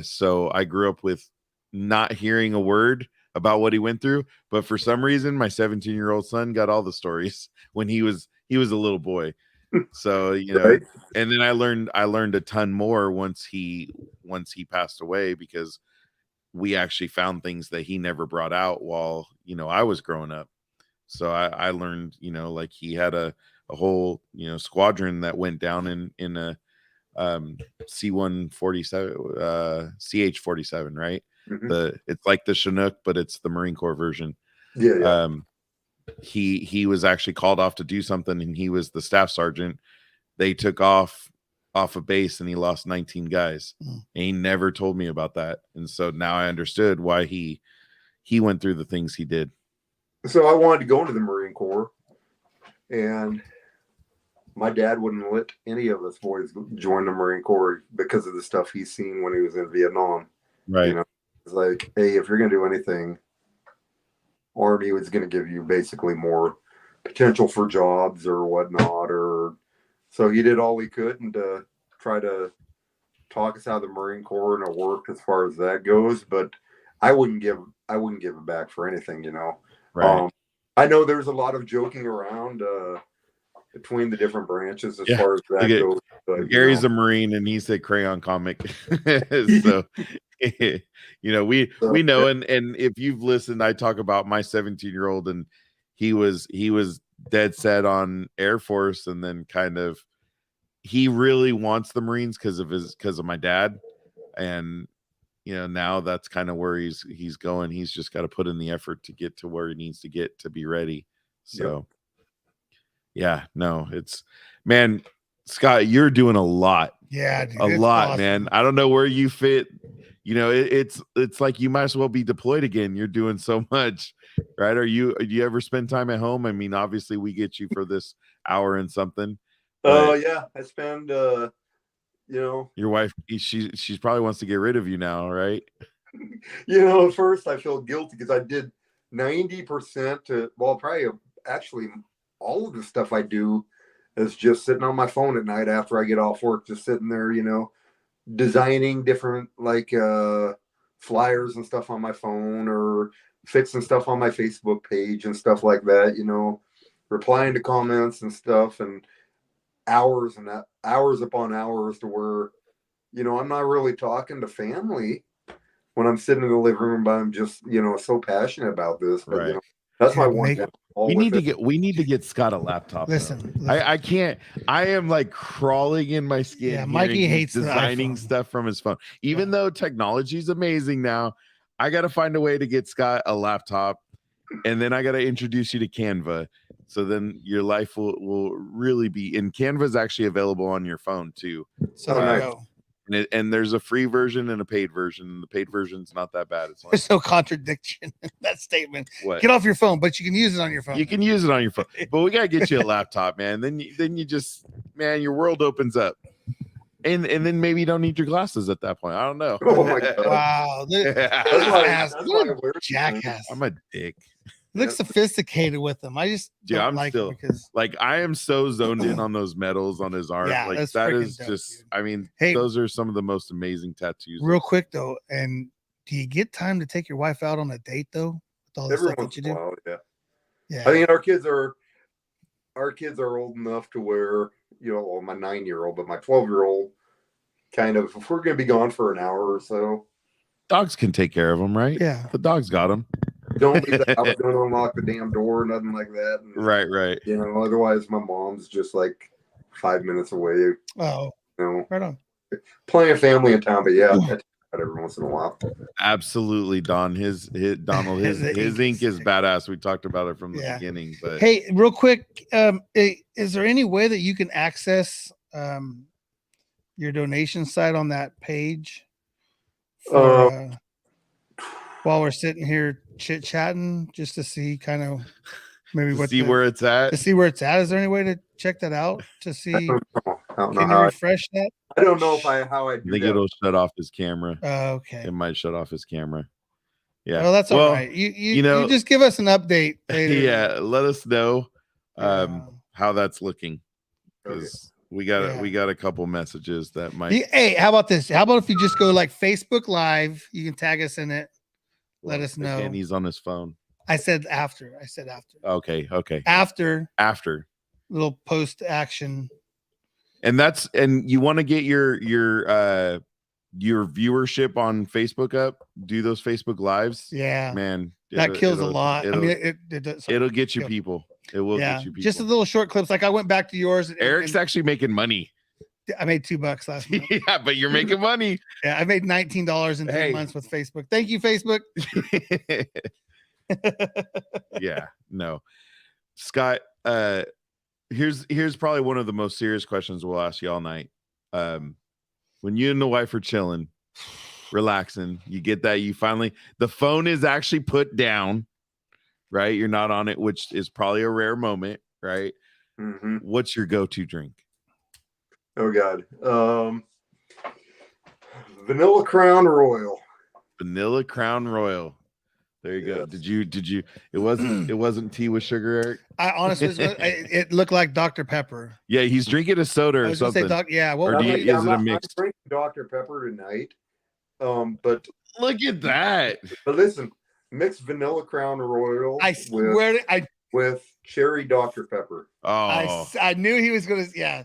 So I grew up with not hearing a word about what he went through, but for some reason my 17-year-old son got all the stories when he was a little boy. So Right. and then I learned a ton more once he passed away, because we actually found things that he never brought out while I was growing up. So I learned like he had a whole squadron that went down in a C-147 CH-47, right? Mm-hmm. It's like the Chinook, but it's the Marine Corps version. Yeah. He was actually called off to do something, and he was the staff sergeant. They took off a base, and he lost 19 guys. And he never told me about that. And so now I understood why he went through the things he did. So I wanted to go into the Marine Corps, and my dad wouldn't let any of us boys join the Marine Corps because of the stuff he's seen when he was in Vietnam. Right. It's like, hey, if you're going to do anything, Army was going to give you basically more potential for jobs or whatnot. So he did all he could and to try to talk us out of the Marine Corps, and it worked as far as that goes. But I wouldn't give it back for anything, Right. I know there's a lot of joking around between the different branches as far as that goes. But, Gary's a Marine, and he's a crayon comic. So we know, and if you've listened, I talk about my 17-year-old, and he was dead set on Air Force, and then kind of he really wants the Marines because of my dad, and now that's kind of where he's going. He's just got to put in the effort to get to where he needs to get to be ready. So it's, man, Scott, you're doing a lot. Yeah, dude, a lot, awesome. Man. I don't know where you fit. It's like you might as well be deployed again. You're doing so much, right? Do you ever spend time at home? I mean, obviously we get you for this hour and something. Yeah, I spend your wife, she's probably wants to get rid of you now, right? At first I feel guilty because I did 90% probably actually all of the stuff I do is just sitting on my phone at night after I get off work, just sitting there, designing different flyers and stuff on my phone, or fixing stuff on my Facebook page and stuff like that, replying to comments and stuff, and hours upon hours to where, I'm not really talking to family when I'm sitting in the living room, but I'm just, so passionate about this. But, right. That's my one. We need to get Scott a laptop. Listen. I can't. I am like crawling in my skin. Yeah, Mikey hates designing stuff from his phone. Even though technology is amazing now, I got to find a way to get Scott a laptop, and then I got to introduce you to Canva. So then your life will really be. And Canva is actually available on your phone too. So and there's a free version and a paid version. The paid version's not that bad. It's there's no contradiction in that statement. What? Get off your phone, but you can use it on your phone. You can use it on your phone, but we gotta get you a laptop, man. Then you just, man, your world opens up, and then maybe you don't need your glasses at that point. I don't know. Oh my God. Wow, that's why I wear jackass. I'm a dick. Look sophisticated with them. I just I'm like still because I am so zoned in on those medals on his arm. Yeah, that's that is dope, just. dude. I mean, Hey, those are some of the most amazing tattoos. Real quick though, and do you get time to take your wife out on a date though? With all the stuff that you do? While, yeah. I think our kids are old enough to where my 9-year-old, but my 12-year-old, kind of, if we're gonna be gone for an hour or so, dogs can take care of them, right? Yeah, the dogs got them. Don't leave the house, don't unlock the damn door, nothing like that. And, right. Otherwise my mom's just like 5 minutes away. Oh, right on. Plenty of family in town, but that's every once in a while. Absolutely, Don. Donald, his ink is badass. We talked about it from the beginning. But hey, real quick, is there any way that you can access your donation site on that page for, while we're sitting here chit-chatting, just to see kind of maybe to see where it's at. To see where it's at. Is there any way to check that out? To see, I don't know can you refresh that? I don't know how I I think it'll shut off his camera. Okay. It might shut off his camera. Yeah. Well, that's all right. You just give us an update later. Yeah, let us know how that's looking. Because we got a couple messages that might. Hey, how about this? How about if you just go like Facebook Live? You can tag us in it. Let us know. And he's on his phone. I said after. Okay. After little post action. And you want to get your viewership on Facebook up, do those Facebook lives. Yeah, man, that kills a lot. I mean, it'll get you people. It will get you people. Just a little short clips. Like I went back to yours. Eric's actually making money. I made $2 last month. Yeah, but you're making money. Yeah, I made $19 in 3 months with Facebook. Thank you, Facebook. Yeah, no, Scott. Here's probably one of the most serious questions we'll ask you all night. When you and the wife are chilling, relaxing, you get that the phone is actually put down, right? You're not on it, which is probably a rare moment, right? Mm-hmm. What's your go-to drink? Oh God, Vanilla Crown Royal. Vanilla Crown Royal. There you go. Did you? It wasn't tea with sugar, Eric. I honestly, it looked like Dr. Pepper. Yeah, he's drinking a soda or something. Is it a mix? I'm drinking Dr. Pepper tonight. But look at that. But listen, mixed Vanilla Crown Royal. I swear with cherry Dr. Pepper. Oh, I knew he was gonna. Yeah,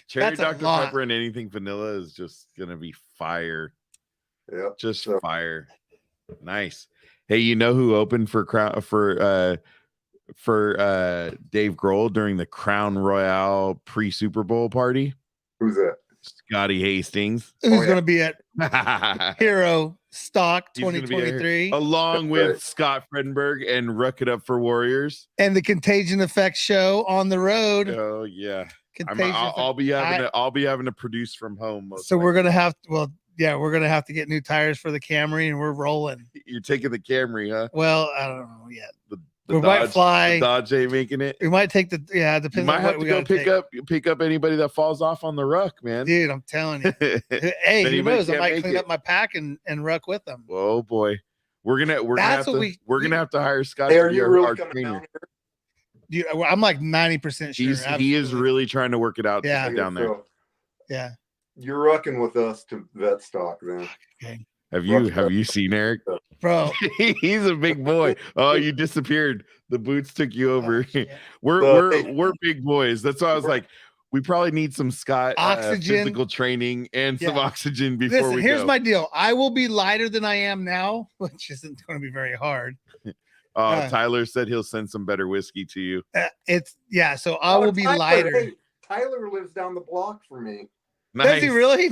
cherry Dr. Pepper and anything vanilla is just gonna be fire. Yeah, just fire. Nice. Hey, you know who opened for Dave Grohl during the Crown Royale pre-Super Bowl party? Who's that? Scotty Hastings. Who's going to be at Herostock 2023, along with Scott Fredenburg and Ruck-it Up 4Warriors and the Contagion Effect show on the road. Oh yeah, I'll be having to produce from home. So we're gonna have we're gonna have to get new tires for the Camry, and we're rolling. You're taking the Camry, huh? Well, I don't know yet. We might fly. The Dodge ain't making it. We might take the depends. You might have to go pick up anybody that falls off on the ruck, man. Dude, I'm telling you. Hey, who knows? I might clean up my pack and ruck with them. Oh boy, we're gonna have to hire Scott. Hey, are you really coming down here? Dude, I'm like 90% sure. He is really trying to work it out down there. Yeah. You're rucking with us to vet stock then. Okay. Have you seen Eric? Bro, he's a big boy. Oh, you disappeared. The boots took you over. We're big boys. That's why I was like, we probably need some Scott oxygen, physical training and some oxygen before we go. Here's my deal. I will be lighter than I am now, which isn't going to be very hard. Tyler said he'll send some better whiskey to you. So I will be lighter. Hey, Tyler lives down the block for me. Nice. Does he really?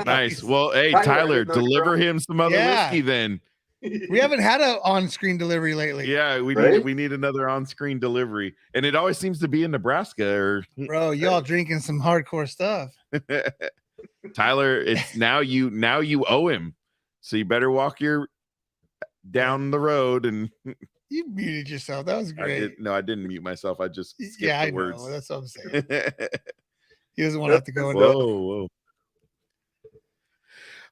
Nice. Well, hey, Tyler, deliver him some other whiskey then. We haven't had an on-screen delivery lately. Yeah, we need another on-screen delivery, and it always seems to be in Nebraska. Bro, y'all drinking some hardcore stuff. Tyler, it's now you owe him, so you better walk down the road and. You muted yourself. That was great. I didn't mute myself. I just skipped the words. Know. That's what I'm saying. He doesn't want to have to go into. Whoa.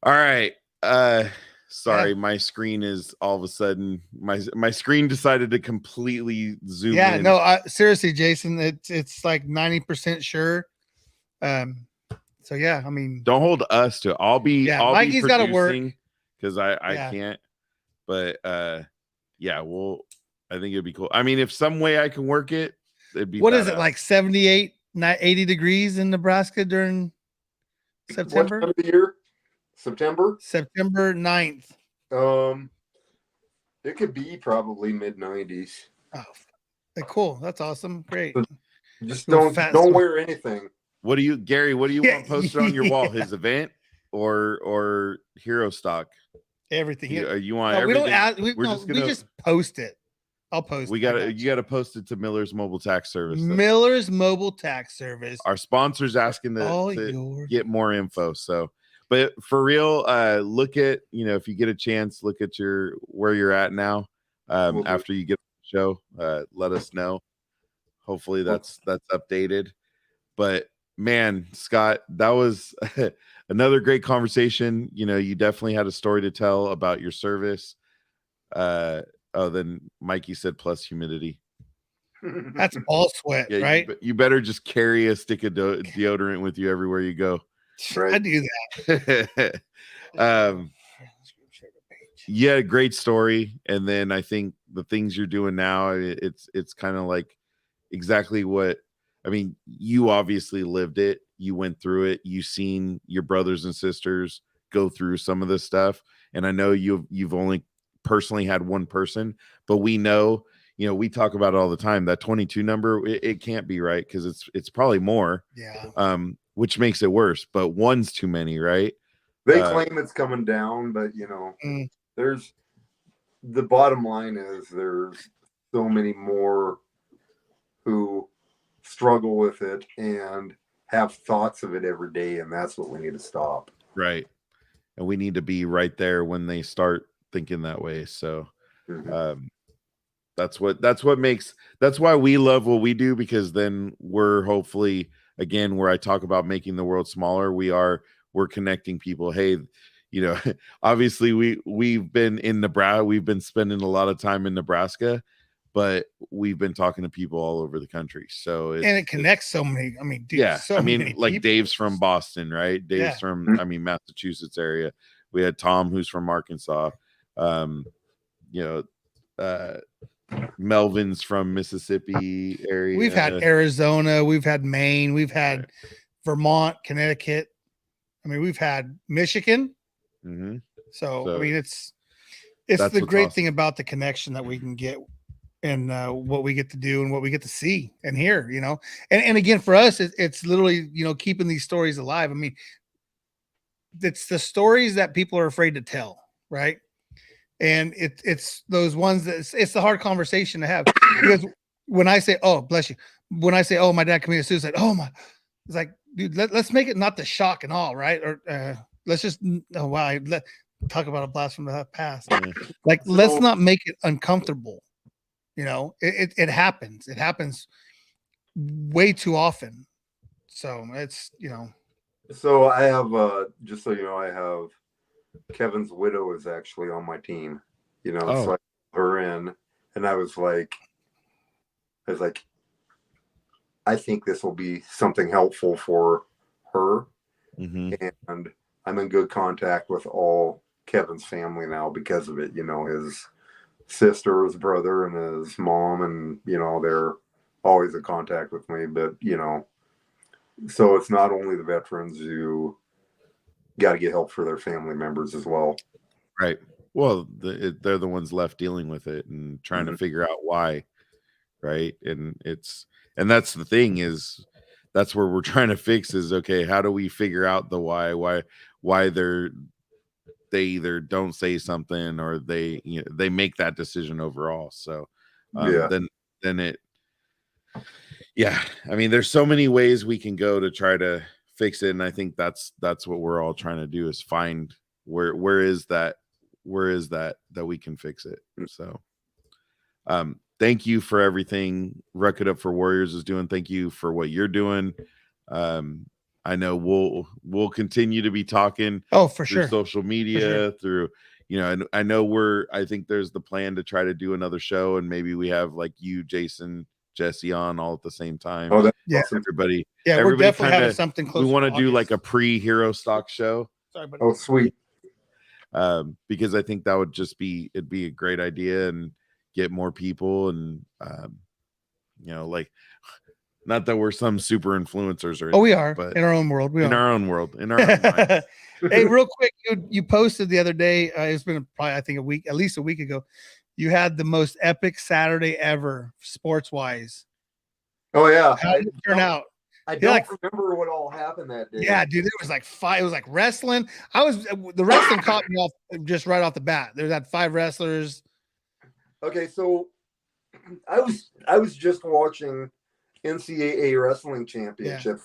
All right. Sorry, my screen is all of a sudden my screen decided to completely zoom in. Yeah, no, seriously, Jason, it's like 90% sure. So yeah, I mean, don't hold us to it. Mikey's got to work because I can't. But I think it'd be cool. I mean, if some way I can work it, it'd be. What is it like 78, 80 degrees in Nebraska during September? What time of the year? September 9th. It could be probably mid-90s. Oh, cool. That's awesome. Great. Just don't wear anything. What do you want posted on your wall? His event or Herostock? Everything. You want everything? We just post it. I'll post. You got to post it to Miller's Mobile Tax Service. Miller's Mobile Tax Service. Our sponsor's asking to get more info. So, but for real, look at if you get a chance, look at where you're at now. After you get show, let us know. Hopefully that's updated. But man, Scott, that was another great conversation. You know, you definitely had a story to tell about your service. Then Mikey said plus humidity. That's ball sweat, Yeah, right? you better just carry a stick of deodorant with you everywhere you go. Right. I do that. Yeah, great story. And then I think the things you're doing now, it's kind of like exactly what I mean. You obviously lived it. You went through it. You've seen your brothers and sisters go through some of this stuff. And I know you've only personally had one person, but we know, you know, we talk about it all the time. That 22 number, it can't be right because it's probably more. Yeah. Which makes it worse. But one's too many, right? They claim it's coming down, but you know, there's the bottom line is there's so many more who struggle with it and have thoughts of it every day, and that's what we need to stop. Right. And we need to be right there when they start thinking that way. So that's why we love what we do, because then we're hopefully, again, where I talk about making the world smaller, we're connecting people. Hey, you know, obviously we've been in Nebraska, we've been spending a lot of time in Nebraska, but we've been talking to people all over the country. So it connects so many. I mean, dude, yeah, so I mean, many like people. Dave's from Boston, right? Dave's from, I mean, Massachusetts area. We had Tom, who's from Arkansas. You know, Melvin's from Mississippi area. We've had Arizona, we've had Maine, we've had Vermont, Connecticut. I mean, we've had Michigan. So I mean, it's the great thing about the connection that we can get and what we get to do and what we get to see and hear, you know. And again, for us, it's literally, you know, keeping these stories alive. I mean, it's the stories that people are afraid to tell, right? And it's those ones that it's the hard conversation to have, because when I say, oh, bless you, when I say, oh, my dad committed suicide, oh my, it's like, dude, let's make it not the shock and all, right? Or let's just, oh wow, talk about a blast from the past. Like, let's not make it uncomfortable. You know, it happens. It happens way too often. So it's, you know. So I have just so you know, I have Kevin's widow is actually on my team, you know, so I put her in, and I was like, I think this will be something helpful for her. And I'm in good contact with all Kevin's family now because of it, you know, his sister, his brother, and his mom, and, you know, they're always in contact with me, but, you know, so it's not only the veterans who got to get help for their family members as well. Right. Well, they're the ones left dealing with it and trying to figure out why. Right. And that's the thing, is that's where we're trying to fix is, okay, how do we figure out the why they either don't say something or they, you know, they make that decision overall. So then it, yeah, I mean, there's so many ways we can go to try to fix it. And I think that's what we're all trying to do, is find where is that we can fix it. So thank you for everything Ruck-it Up for Warriors is doing. Thank you for what you're doing. I know we'll continue to be talking. Oh, for through sure. Social media, through, you know, and I know I think there's the plan to try to do another show, and maybe we have like you, Jason, Jesse on all at the same time. Oh, that's awesome. Everybody. Yeah, we're definitely having something close. We want to do like a pre-Herostock show. Sorry, buddy. Oh, sweet. Because I think that would just it'd be a great idea and get more people, and you know, like, not that we're some super influencers or anything, we are, but in our own world. Our own world, in our own minds. Hey, real quick, you posted the other day. It's been probably, I think, at least a week ago. You had the most epic Saturday ever, sports wise. Oh yeah. How did it turn out? I don't remember what all happened that day. Yeah, dude, there was like 5. It was like wrestling. The wrestling caught me off just right off the bat. There's that 5 wrestlers. Okay, so I was just watching NCAA wrestling championship,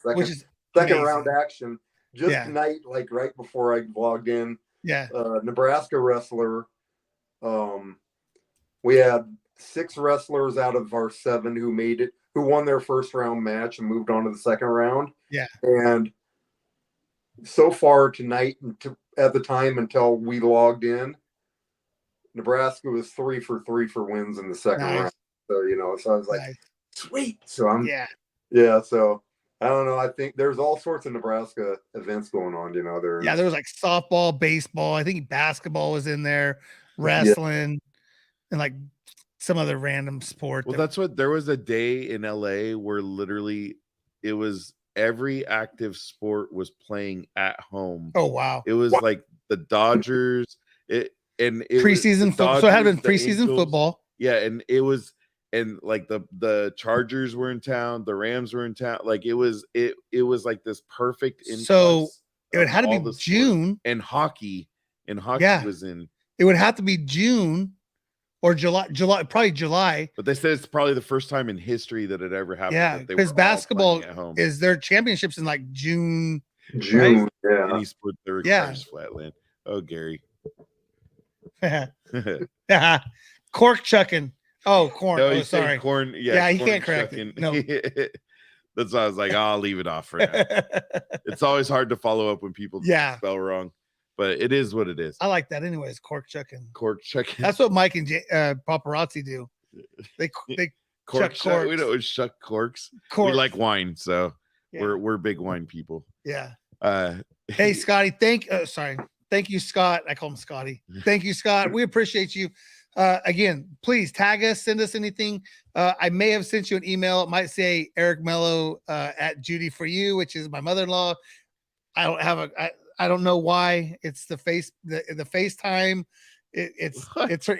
second round action just tonight, like right before I logged in. Yeah. Nebraska wrestler. We had 6 wrestlers out of our 7 who made it, who won their first round match and moved on to the second round. Yeah. And so far tonight, at the time until we logged in, Nebraska was 3 for 3 for wins in the second round. So, so I was like, sweet. So so I don't know. I think there's all sorts of Nebraska events going on, there. Yeah, there was like softball, baseball. I think basketball was in there, wrestling, and like some other random sport. Well, there was a day in LA where literally it was every active sport was playing at home. Oh, wow. It was like the Dodgers. Preseason football. So it had been preseason football. Yeah, and it was. And like the Chargers were in town, the Rams were in town. Like it was like this perfect. So it had to be June. And hockey was in. It would have to be June or July, probably July. But they said it's probably the first time in history that it ever happened. Yeah, because basketball is their championships in like June. Right? Yeah. Any sport that requires flatland. Oh, Gary. Cork chucking. Oh, corn. No, oh, sorry. Corn. Yeah, he can't correct it. No. That's why I was like, I'll leave it off for now. It's always hard to follow up when people spell wrong, but it is what it is. I like that anyways. Cork chucking. Cork chucking. That's what Mike and Paparazzi do. They cork chuck corks. We don't shuck corks. Corks. We like wine, so we're big wine people. Yeah. Hey, Scotty. Thank you, Scott. I call him Scotty. Thank you, Scott. We appreciate you. Again, please tag us, send us anything. I may have sent you an email. It might say Eric Mello at Judy for you, which is my mother-in-law. I don't know why it's the FaceTime. It's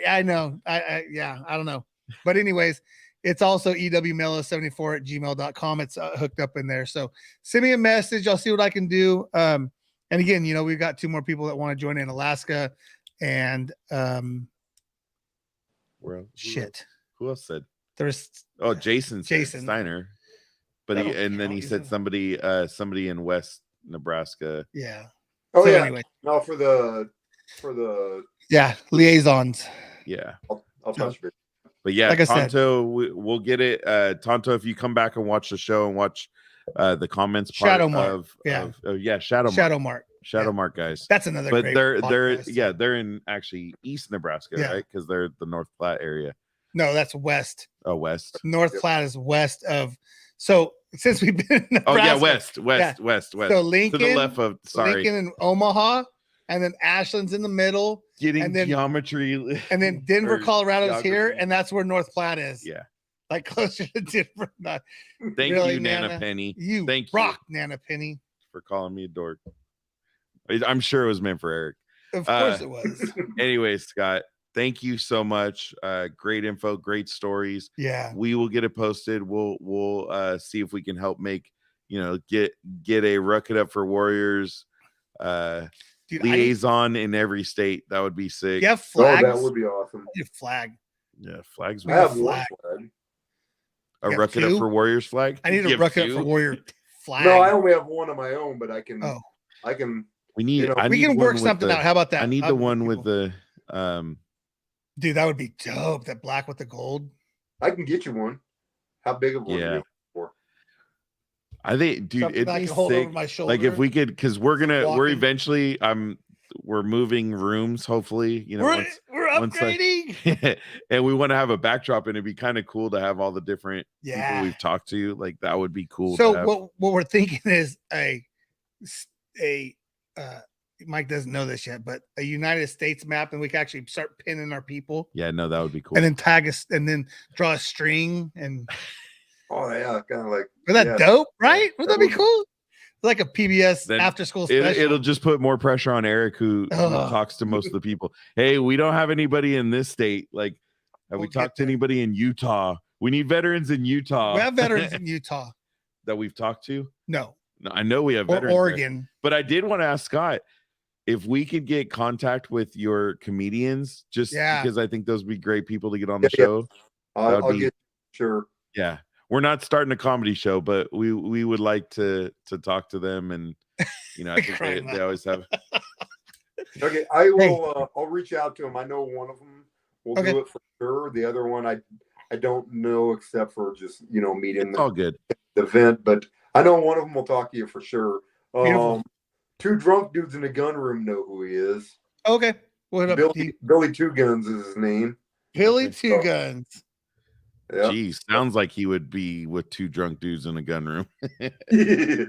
I know. I don't know. But anyways, it's also ewmello74@gmail.com. It's hooked up in there. So send me a message. I'll see what I can do. And again, we've got 2 more people that want to join in Alaska, and who else said? There's Jason Steiner, but he said somebody in West Nebraska. Yeah. Oh, so yeah. Anyway. No, for the liaisons. Yeah. I'll touch base. But yeah, like Tonto, we'll get it. Tonto, if you come back and watch the show and watch the comments part Shadow Mark. Shadow Mark guys. That's another. But great they're podcast. they're in actually East Nebraska, right? Because they're the North Platte area. No, that's west. Oh, west. North Platte is west of. So since we've been in Nebraska, west. So Lincoln, to the left of Lincoln and Omaha, and then Ashland's in the middle. Getting geometry. And then Denver, Colorado's here, and that's where North Platte is. Yeah. Like closer to Denver. Thank you, Nana Penny. Thank you, Nana Penny, for calling me a dork. I'm sure it was meant for Eric. Of course it was. Anyways, Scott, thank you so much. Great info, great stories. Yeah. We will get it posted. We'll see if we can help make, get a Ruck-it Up for Warriors liaison in every state. That would be sick. Yeah, flags. Oh, that would be awesome. Flag. Yeah, flags. I have one flag. A Ruck-it Up for Warriors flag? I need a Ruck-it Up for Warrior flag. No, I only have one of my own, but I can. We need. We can work something out. How about that? I need the one with the. Dude, that would be dope. That black with the gold. I can get you one. How big of one? Yeah. I think, dude, something it's hold over my shoulder. Like if we could, because we're eventually. We're moving rooms. Hopefully, we're upgrading, and we want to have a backdrop, and it'd be kind of cool to have all the different people we've talked to. Like that would be cool. So what we're thinking is a Mike doesn't know this yet, but a United States map, and we can actually start pinning our people. Yeah, no, that would be cool. And then tag us, and then draw a string, and oh yeah, kind of like. Would that dope, right? Would that be cool? Like a PBS after school special. It'll just put more pressure on Eric, who talks to most of the people. Hey, we don't have anybody in this state. Like, have we talked to anybody in Utah? We need veterans in Utah. We have veterans in Utah that we've talked to. No, I know we have veterans. Oregon, there. But I did want to ask Scott if we could get contact with your comedians, just because I think those would be great people to get on the show. I'll get sure. Yeah. We're not starting a comedy show, but we would like to talk to them, and I think they always have. Okay, I will. I'll reach out to them. I know one of them we'll Okay. do it for sure. The other one, I don't know except for just meeting It's all good. the event, but I know one of them will talk to you for sure. Beautiful. Two drunk dudes in the gun room know who he is. Okay. What up, Billy Two Guns is his name. Billy Two Guns. Yeah. Geez, sounds like he would be with two drunk dudes in a gun room. There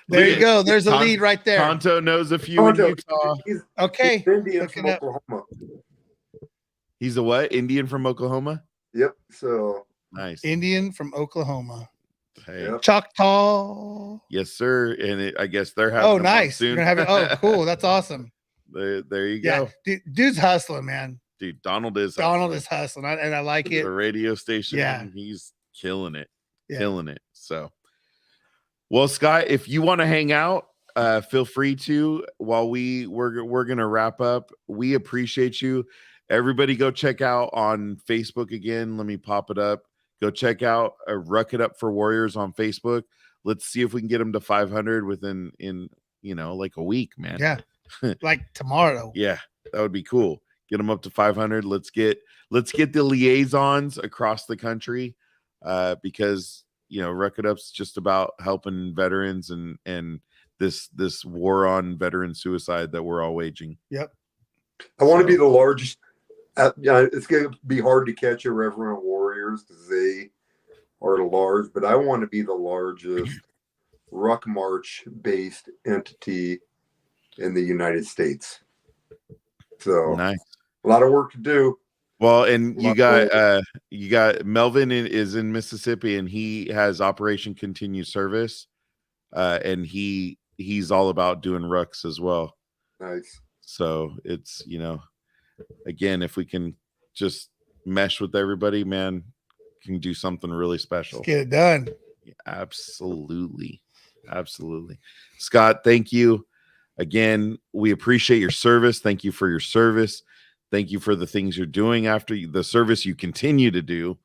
you go. There's a lead right there. Tonto knows a few in Utah. Okay. He's Indian from Oklahoma. He's a what? Indian from Oklahoma? Yep. So nice. Indian from Oklahoma. Hey. Yep. Choctaw. Yes, sir. And I guess they're having. Oh, nice. You're gonna have it. Oh, cool. That's awesome. There you go. Dude's hustling, man. Dude, Donald is hustling, and I like it. The radio station. Yeah, he's killing it. Yeah. Killing it. So, well, Scott, if you want to hang out, feel free to. While we're gonna wrap up, we appreciate you. Everybody, go check out on Facebook again. Let me pop it up. Go check out Ruck-it Up 4Warriors on Facebook. Let's see if we can get them to 500 within like a week, man. Yeah, like tomorrow. Yeah, that would be cool. Get them up to 500. Let's get the liaisons across the country, because Ruck-it Up's just about helping veterans and this war on veteran suicide that we're all waging. Yep. I want to be the largest. It's going to be hard to catch Irreverent Warriors because they are large, but I want to be the largest Ruck March based entity in the United States. So nice. A lot of work to do. Well, and you got Melvin is in Mississippi, and he has Operation Continued Service, and he's all about doing rucks as well. Nice. So it's again, if we can just mesh with everybody, man, can do something really special. Let's get it done. Absolutely. Scott, thank you again. We appreciate your service. Thank you for your service. Thank you for the things you're doing after the service you continue to do,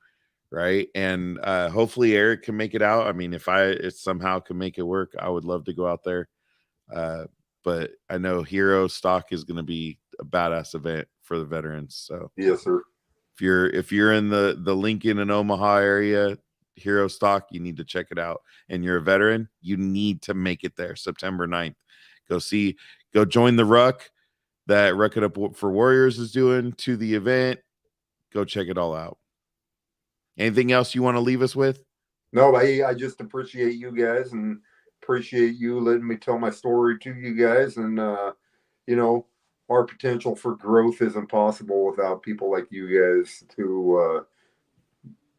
right? And hopefully Eric can make it out. I mean, if I somehow can make it work, I would love to go out there. But I know Herostock is going to be a badass event for the veterans. So yes, sir. If you're in the Lincoln and Omaha area, Herostock, you need to check it out. And you're a veteran, you need to make it there. September 9th. Go join the ruck that Ruck-it Up for Warriors is doing to the event. Go check it all out. Anything else you want to leave us with? No, I just appreciate you guys and appreciate you letting me tell my story to you guys. And, our potential for growth isn't possible without people like you guys to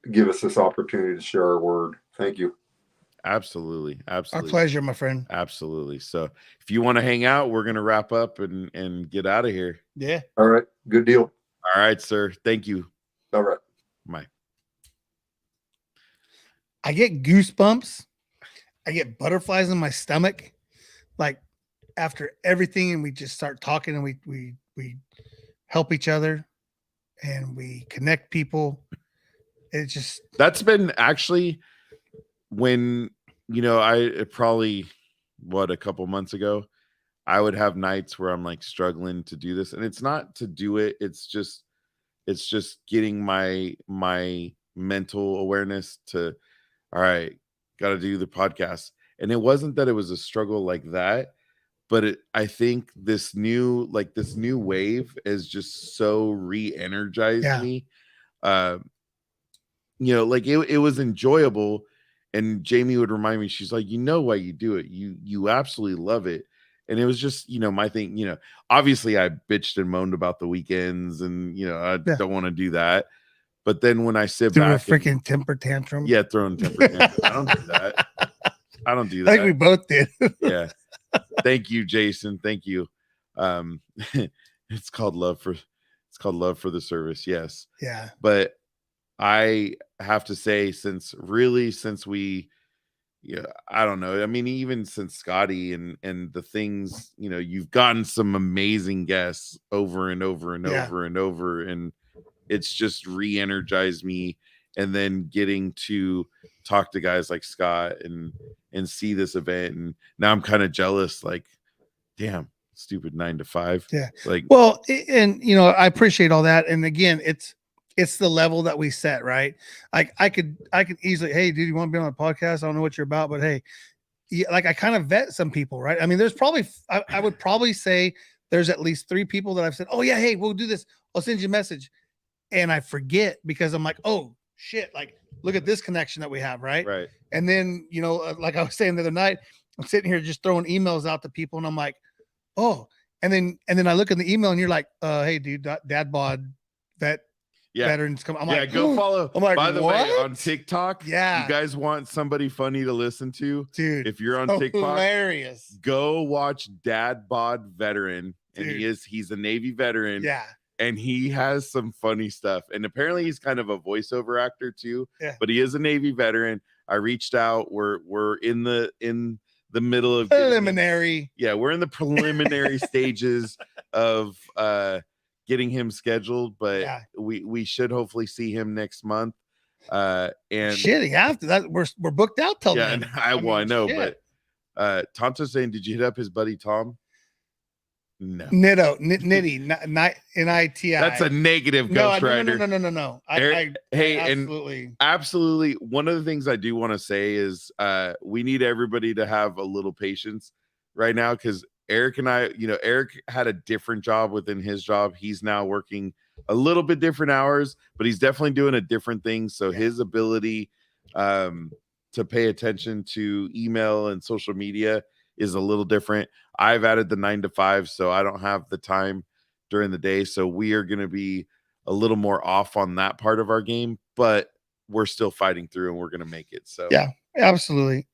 give us this opportunity to share our word. Thank you. Absolutely. Our pleasure, my friend. Absolutely. So if you want to hang out, we're going to wrap up and get out of here. Yeah. All right. Good deal. All right, sir. Thank you. All right. Bye. I get goosebumps. I get butterflies in my stomach. Like after everything, and we just start talking, and we help each other and we connect people. It's just, that's been actually when, I probably a couple months ago, I would have nights where I'm like struggling to do this, and it's not to do it. It's just getting my mental awareness to, all right, got to do the podcast. And it wasn't that it was a struggle like that, but I think this new wave has just so re-energized me. It was enjoyable. And Jamie would remind me, she's like, why you do it. You absolutely love it. And it was just, my thing, obviously I bitched and moaned about the weekends and, I don't want to do that. But then when I sit back, a freaking temper tantrum. Yeah. Throwing temper tantrum. I don't do that. I think we both did. Yeah. Thank you, Jason. Thank you. It's called love for the service. Yes. Yeah. But I have to say, since we, I don't know. I mean, even since Scotty and the things, you've gotten some amazing guests over and over and over and over. And it's just re-energized me. And then getting to talk to guys like Scott and see this event. And now I'm kind of jealous. Like, damn, stupid 9 to 5. Yeah. Like, well, and you know, I appreciate all that. And again, it's the level that we set, right? Like I could easily, hey, dude, you want to be on a podcast? I don't know what you're about, but hey, yeah, like I kind of vet some people, right? I mean, there's probably, I would probably say there's at least 3 people that I've said, oh yeah, hey, we'll do this. I'll send you a message. And I forget because I'm like, oh shit, like look at this connection that we have, right? right. And then, you know, like I was saying the other night, I'm sitting here just throwing emails out to people and I'm like, oh, and then I look in the email and you're like, hey dude, dad bod veterans come. I'm like, go follow. I'm like, by the way, what? on TikTok, you Yeah, guys want somebody funny to listen to, dude. If you're on so TikTok, hilarious. Go watch Dad Bod Veteran, and Dude. he's a Navy veteran. Yeah, and he has some funny stuff. And apparently he's kind of a voiceover actor too. Yeah. But he is a Navy veteran. I reached out. We're in the middle of preliminary. We're in the preliminary stages of getting him scheduled, but we should hopefully see him next month. And shit, you have to. That we're booked out till then. And I know, shit. but Tonto's saying, did you hit up his buddy Tom? No. Nitty, N-I-T-I. That's a negative, Ghost Rider. No. Absolutely. One of the things I do want to say is we need everybody to have a little patience right now, because Eric and I, you know, Eric had a different job within his job. He's now working a little bit different hours, but he's definitely doing a different thing. So his ability to pay attention to email and social media is a little different. I've added the 9 to 5, so I don't have the time during the day. So we are going to be a little more off on that part of our game, but we're still fighting through and we're going to make it. So yeah, absolutely.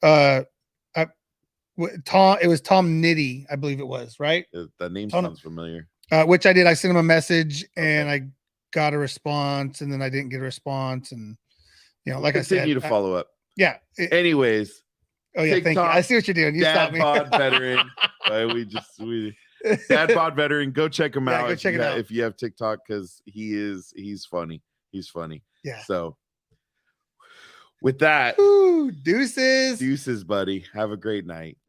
Tom, it was Tom Nitty, I believe it was, right? That name sounds familiar. Which I did. I sent him a message and I got a response, and then I didn't get a response. And, you know, like I said, continue to follow up. Yeah. Anyways. Oh yeah, thank you. I see what you're doing. You stopped me. Dad Bod Veteran. Dad Bod Veteran. Go check him out. Go check it out if you have TikTok, because he's funny. He's funny. Yeah. So with that, deuces, buddy. Have a great night.